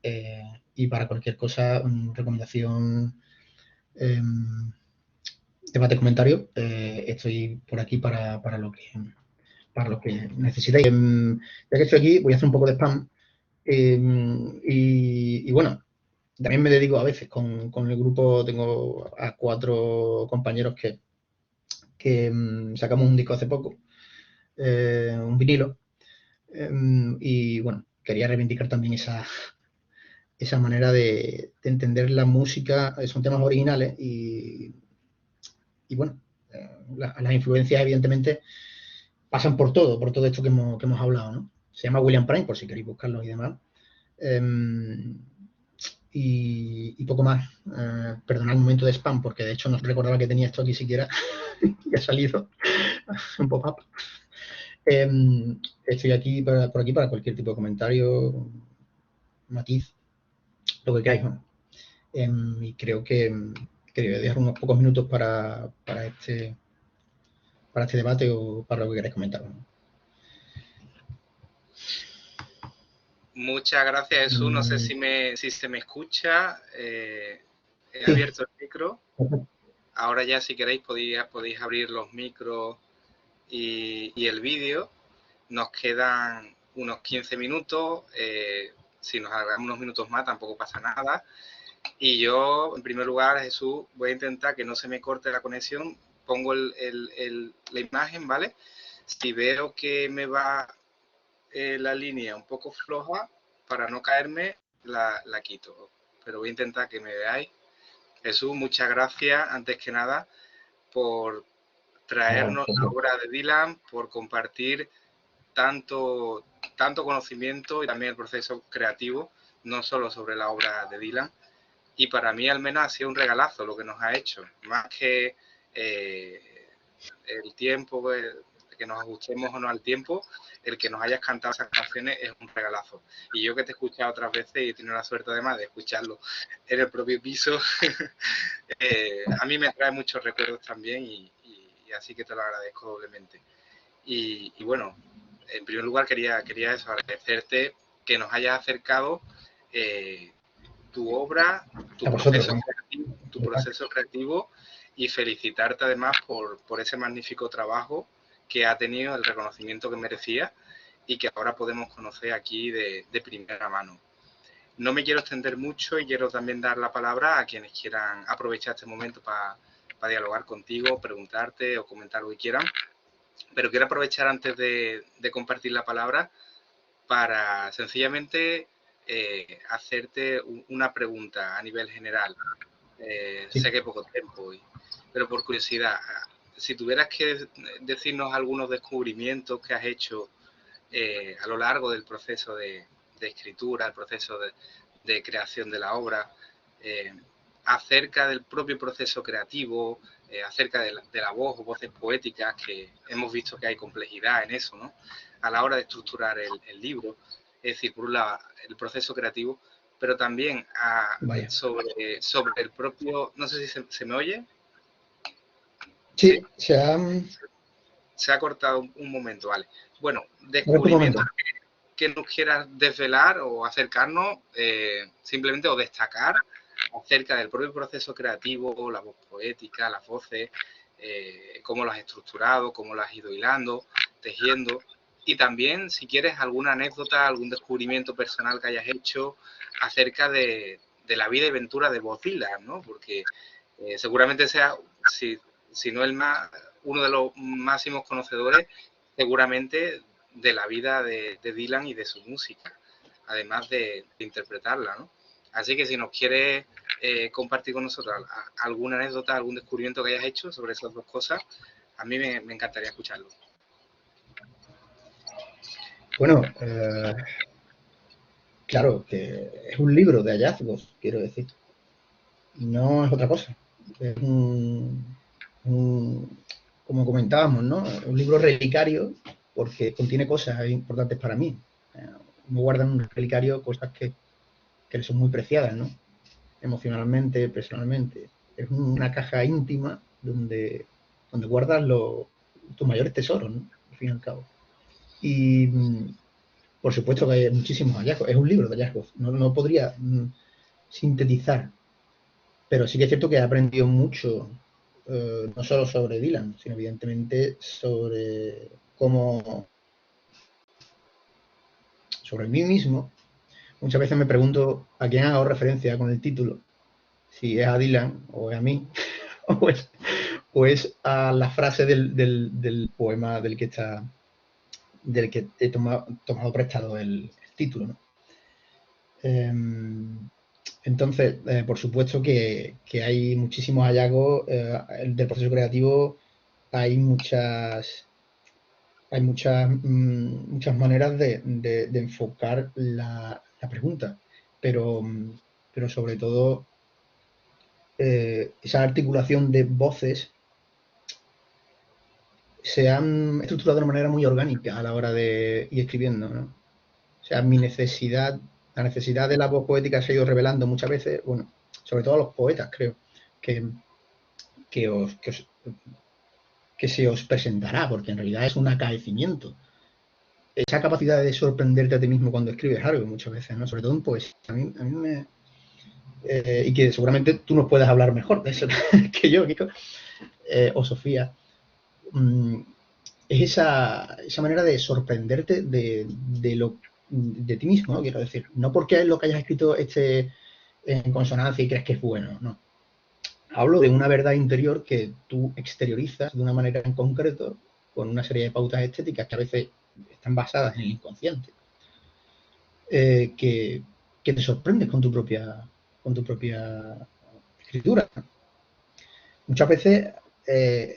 y para cualquier cosa, recomendación, debate, comentario, estoy por aquí para lo que necesitéis. Ya que estoy aquí, voy a hacer un poco de spam, y bueno, también me dedico a veces con el grupo, tengo a 4 compañeros que sacamos un disco hace poco, un vinilo, y bueno, quería reivindicar también esa manera de entender la música. Son temas originales y bueno, las influencias evidentemente pasan por todo esto que hemos hablado, ¿no? Se llama William Prime, por si queréis buscarlo y demás. Y poco más. Perdonad un momento de spam, porque de hecho no recordaba que tenía esto aquí siquiera y ha salido un pop-up. Estoy aquí por aquí para cualquier tipo de comentario, matiz, lo que queráis, ¿no? Y creo que voy a dejar unos pocos minutos para este debate o para lo que queráis comentar, ¿no? Muchas gracias, Jesús. No sé si se me escucha. He abierto el micro. Ahora ya, si queréis, podéis abrir los micros y el vídeo. Nos quedan unos 15 minutos. Si nos alargamos unos minutos más, tampoco pasa nada. Y yo, en primer lugar, Jesús, voy a intentar que no se me corte la conexión. Pongo la imagen, ¿vale? Si veo que me va la línea un poco floja, para no caerme, la quito. Pero voy a intentar que me veáis. Jesús, muchas gracias, antes que nada, por traernos la obra de Dylan, por compartir tanto conocimiento y también el proceso creativo, no solo sobre la obra de Dylan. Y para mí al menos ha sido un regalazo lo que nos ha hecho, más que el tiempo, que nos ajustemos o no al tiempo, el que nos hayas cantado esas canciones es un regalazo. Y yo que te he escuchado otras veces y he tenido la suerte además de escucharlo en el propio piso, a mí me trae muchos recuerdos también y así que te lo agradezco doblemente. Y bueno, en primer lugar quería eso, agradecerte que nos hayas acercado tu obra, tu proceso creativo y felicitarte además por ese magnífico trabajo que ha tenido, el reconocimiento que merecía y que ahora podemos conocer aquí de primera mano. No me quiero extender mucho y quiero también dar la palabra a quienes quieran aprovechar este momento para dialogar contigo, preguntarte o comentar lo que quieran. Pero quiero aprovechar antes de compartir la palabra para sencillamente hacerte una pregunta a nivel general. Sí. Sé que hay poco tiempo hoy, pero por curiosidad, si tuvieras que decirnos algunos descubrimientos que has hecho a lo largo del proceso de escritura, el proceso de creación de la obra, acerca del propio proceso creativo, acerca de la voz o voces poéticas, que hemos visto que hay complejidad en eso, ¿no? A la hora de estructurar el libro, es decir, por un lado, el proceso creativo, pero también sobre el propio, no sé si se me oye. Sí, se ha cortado un momento, vale. Bueno, descubrimientos que nos quieras desvelar o acercarnos, simplemente, o destacar acerca del propio proceso creativo, la voz poética, las voces, cómo lo has estructurado, cómo lo has ido hilando, tejiendo, y también, si quieres, alguna anécdota, algún descubrimiento personal que hayas hecho acerca de la vida y aventura de Bob Dylan, ¿no? Porque seguramente sea, si no uno de los máximos conocedores, seguramente, de la vida de Dylan y de su música, además de interpretarla, ¿no? Así que si nos quieres compartir con nosotros alguna anécdota, algún descubrimiento que hayas hecho sobre esas dos cosas, a mí me encantaría escucharlo. Bueno, claro, que es un libro de hallazgos, quiero decir. No es otra cosa. Es como comentábamos, ¿no? Un libro relicario porque contiene cosas importantes para mí. Me guardan un relicario cosas que son muy preciadas, ¿no? Emocionalmente, personalmente. Es una caja íntima donde guardas tus mayores tesoros, ¿no? Al fin y al cabo. Y por supuesto que hay muchísimos hallazgos. Es un libro de hallazgos. No podría sintetizar. Pero sí que es cierto que he aprendido mucho, no solo sobre Dylan, sino evidentemente sobre sobre mí mismo. Muchas veces me pregunto a quién hago referencia con el título, si es a Dylan o es a mí, o es a la frase del poema del que he tomado prestado el título, ¿no? Entonces, por supuesto que hay muchísimos hallazgos del proceso creativo, hay muchas maneras de enfocar la pregunta, pero sobre todo esa articulación de voces se han estructurado de una manera muy orgánica a la hora de ir escribiendo, ¿no? O sea, la necesidad de la voz poética se ha ido revelando muchas veces, bueno, sobre todo a los poetas, creo, que se os presentará, porque en realidad es un acaecimiento. Esa capacidad de sorprenderte a ti mismo cuando escribes algo, muchas veces, ¿no? Sobre todo en poesía. A mí me... y que seguramente tú nos puedes hablar mejor de eso que yo, Kiko, o Sofía. Es esa manera de sorprenderte de ti mismo, ¿no? Quiero decir, no porque lo que hayas escrito esté en consonancia y crees que es bueno, no. Hablo de una verdad interior que tú exteriorizas de una manera en concreto con una serie de pautas estéticas que a veces están basadas en el inconsciente, que te sorprendes con tu propia escritura. Muchas veces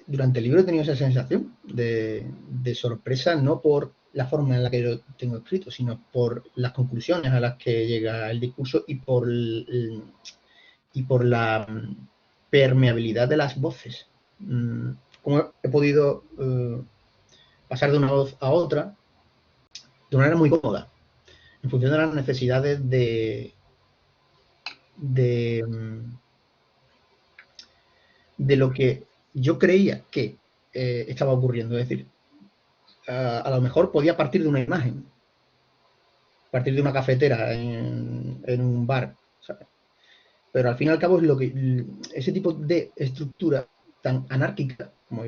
durante el libro he tenido esa sensación de sorpresa, no por la forma en la que yo tengo escrito, sino por las conclusiones a las que llega el discurso y por la permeabilidad de las voces. Cómo he podido pasar de una voz a otra de una manera muy cómoda, en función de las necesidades de lo que yo creía que estaba ocurriendo. Es decir, a lo mejor podía partir de una imagen, partir de una cafetera en un bar, ¿sabes? Pero al fin y al cabo es lo que ese tipo de estructura tan anárquica como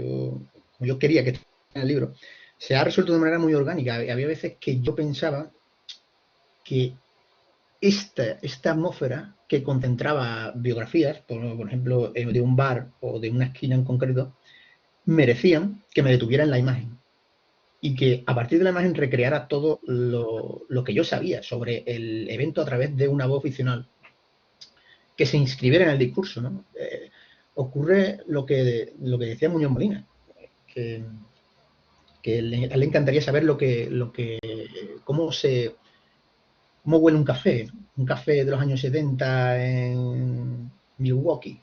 yo quería que estuviera en el libro, se ha resuelto de manera muy orgánica. Había veces que yo pensaba que esta atmósfera que concentraba biografías, por ejemplo, de un bar o de una esquina en concreto, merecían que me detuviera en la imagen y que a partir de la imagen recreara todo lo que yo sabía sobre el evento a través de una voz ficcional que se inscribiera en el discurso, ¿no? Ocurre lo que decía Muñoz Molina, que a él le encantaría saber cómo huele un café de los años 70 en Milwaukee,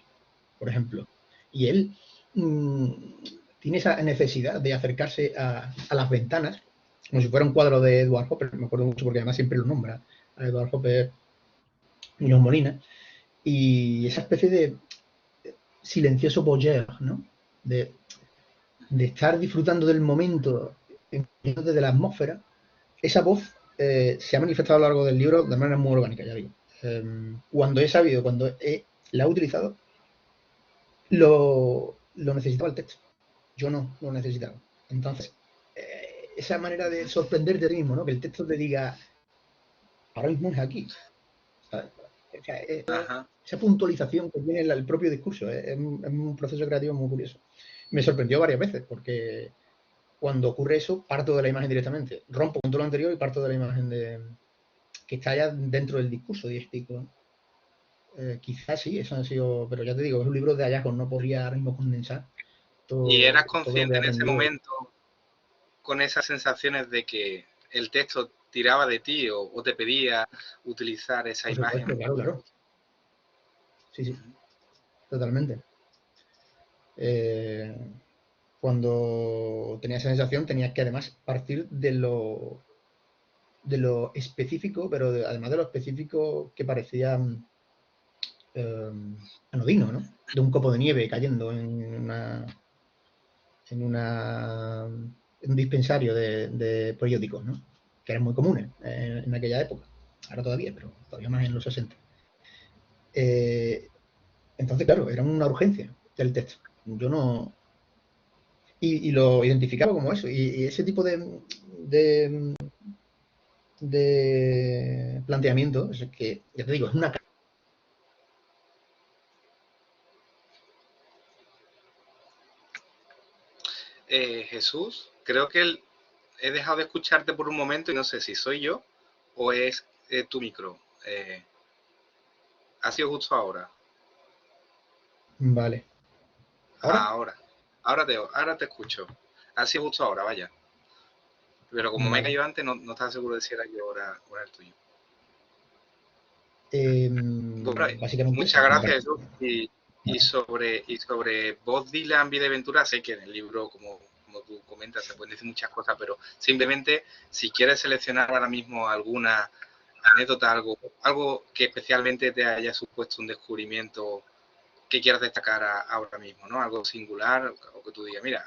por ejemplo. Y él tiene esa necesidad de acercarse a las ventanas, como si fuera un cuadro de Edward Hopper, me acuerdo mucho porque además siempre lo nombra a Edward Hopper, Muñoz Molina, y esa especie de silencioso voyeur, ¿no? De estar disfrutando del momento, de la atmósfera. Esa voz se ha manifestado a lo largo del libro de manera muy orgánica, ya digo. Cuando la he utilizado, lo necesitaba el texto. Yo no lo necesitaba. Entonces, esa manera de sorprenderte a ti mismo, ¿no? Que el texto te diga, ahora mismo es aquí. ¿Sabes? O sea, esa puntualización que tiene el propio discurso es un proceso creativo muy curioso. Me sorprendió varias veces porque cuando ocurre eso, parto de la imagen directamente. Rompo con todo lo anterior y parto de la imagen que está ya dentro del discurso didáctico. Quizás sí, eso han sido, pero ya te digo, es un libro de hallazgos, no podría ahora mismo condensar todo. ¿Y eras todo lo que consciente he en ese aprendido. momento, con esas sensaciones de que el texto tiraba de ti o te pedía utilizar esa Por imagen? supuesto, claro. Sí, totalmente. Cuando tenía esa sensación tenías que además partir de lo específico, pero además de lo específico que parecía anodino, ¿no? De un copo de nieve cayendo en un dispensario de periódicos, ¿no? Que eran muy comunes en aquella época. Ahora todavía, pero todavía más en los 60. Entonces, claro, era una urgencia del texto. Yo no... Y lo identificaba como eso. Y ese tipo de planteamiento, es que, ya te digo, es una... Jesús, creo que he dejado de escucharte por un momento y no sé si soy yo o es tu micro. Ha sido justo ahora. Vale. Ahora te escucho. Ha sido justo ahora, vaya. Pero como me he caído antes, no estaba seguro de si era yo o era el tuyo. Básicamente Muchas gracias, Jesús. Y sobre Bob Dylan, Vida y Aventura, sé que en el libro, como tú comentas, se pueden decir muchas cosas, pero simplemente si quieres seleccionar ahora mismo alguna anécdota, algo que especialmente te haya supuesto un descubrimiento que quieras destacar ahora mismo, ¿no? Algo singular o que tú digas, mira,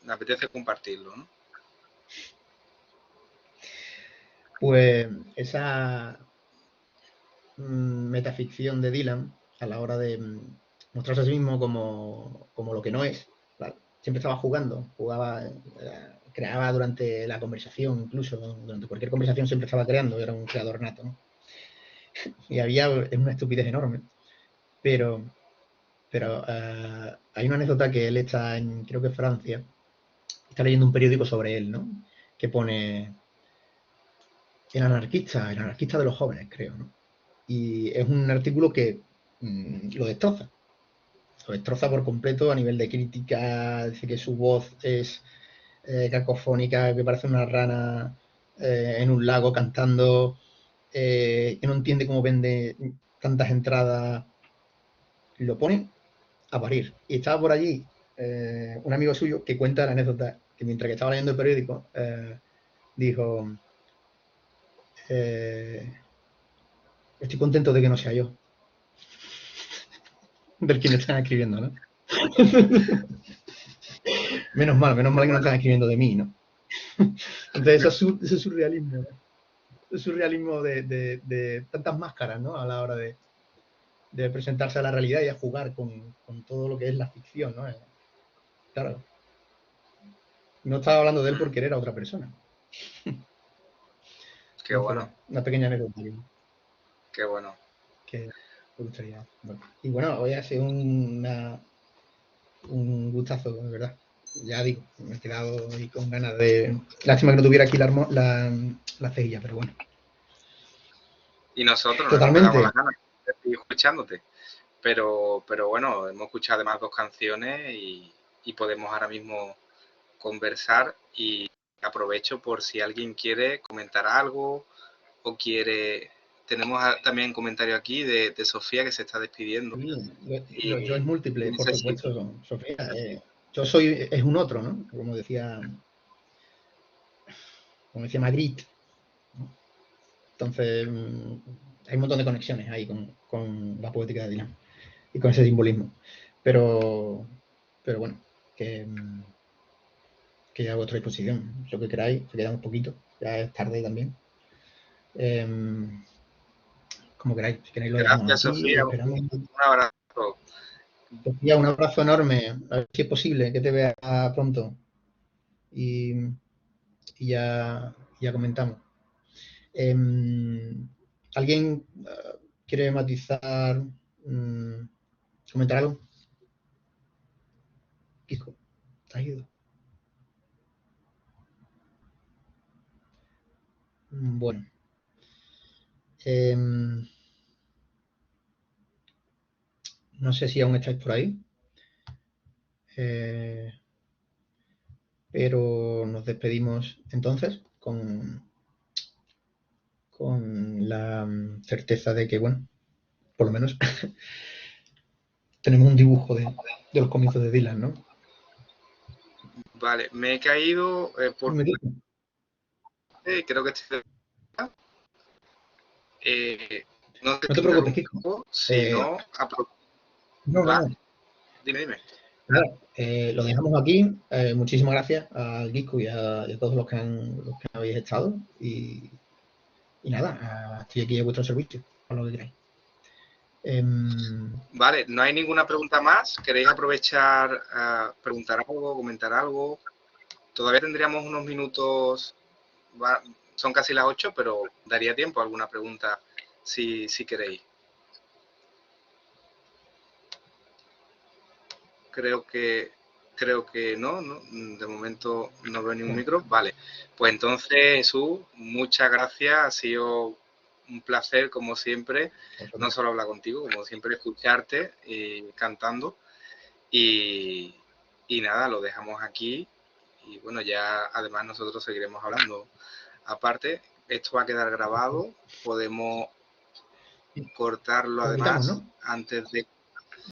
me apetece compartirlo, ¿no? Pues esa metaficción de Dylan a la hora de mostrarse a sí mismo como lo que no es, ¿vale? Siempre estaba creaba durante la conversación, incluso durante cualquier conversación siempre estaba creando, era un creador nato, ¿no? Y había una estupidez enorme, pero hay una anécdota que él está creo que Francia, está leyendo un periódico sobre él, ¿no? Que pone el anarquista de los jóvenes, creo, ¿no? Y es un artículo que lo destroza. lo destroza por completo a nivel de crítica, dice que su voz es cacofónica, que parece una rana en un lago cantando, que no entiende cómo vende tantas entradas, lo pone a parir. Y estaba por allí un amigo suyo que cuenta la anécdota que mientras que estaba leyendo el periódico dijo, estoy contento de que no sea yo del quien están escribiendo, ¿no? menos mal que no están escribiendo de mí, ¿no? Entonces ese surrealismo, ¿no? El surrealismo de tantas máscaras, ¿no? A la hora de presentarse a la realidad y a jugar con todo lo que es la ficción, ¿no? Claro. No estaba hablando de él porque él era otra persona. Qué bueno. Una pequeña anécdota. Qué bueno. Que me gustaría. Bueno. Y bueno, hoy ha sido un gustazo, de verdad. Ya digo, me he quedado ahí con ganas de... Lástima que no tuviera aquí la cejilla, pero bueno. Y nosotros Totalmente. nos hemos quedado con las ganas de seguir escuchándote. Pero bueno, hemos escuchado además 2 canciones y podemos ahora mismo conversar, y aprovecho por si alguien quiere comentar algo o quiere... Tenemos también comentario aquí de Sofía, que se está despidiendo. Sí, yo es múltiple, por supuesto, Sofía. Yo es un otro, ¿no? Como decía Magritte, ¿no? Entonces, hay un montón de conexiones ahí con la poética de Dylan y con ese simbolismo. Pero bueno, que ya a vuestra disposición, lo que queráis, se queda un poquito, ya es tarde también. Como queráis, si queréis lo dejamos Gracias, aquí. Sofía. Esperamos. Un abrazo. Sofía, un abrazo enorme. A ver si es posible que te vea pronto. Y ya comentamos. ¿Alguien quiere matizar, comentar algo? Hijo, ¿te has ido? Bueno. No sé si aún estáis por ahí. Pero nos despedimos entonces con la certeza de que, bueno, por lo menos tenemos un dibujo de los comienzos de Dylan, ¿no? Vale, me he caído por... creo que estoy... no sé, No te preocupes, Kiko. Si no... No. Dime. Claro, lo dejamos aquí. Muchísimas gracias al Kiko y a todos los que habéis estado. Y nada, estoy aquí a vuestro servicio, para lo que queráis. Vale, no hay ninguna pregunta más. ¿Queréis aprovechar a preguntar algo, comentar algo? Todavía tendríamos unos minutos, son casi las 8, pero daría tiempo a alguna pregunta si queréis. Creo que no, de momento no veo ningún micro. Vale, pues entonces, Jesús, muchas gracias. Ha sido un placer, como siempre, no solo hablar contigo, como siempre, escucharte cantando. Y nada, lo dejamos aquí. Y bueno, ya además nosotros seguiremos hablando. Aparte, esto va a quedar grabado. Podemos cortarlo además, ¿no? antes de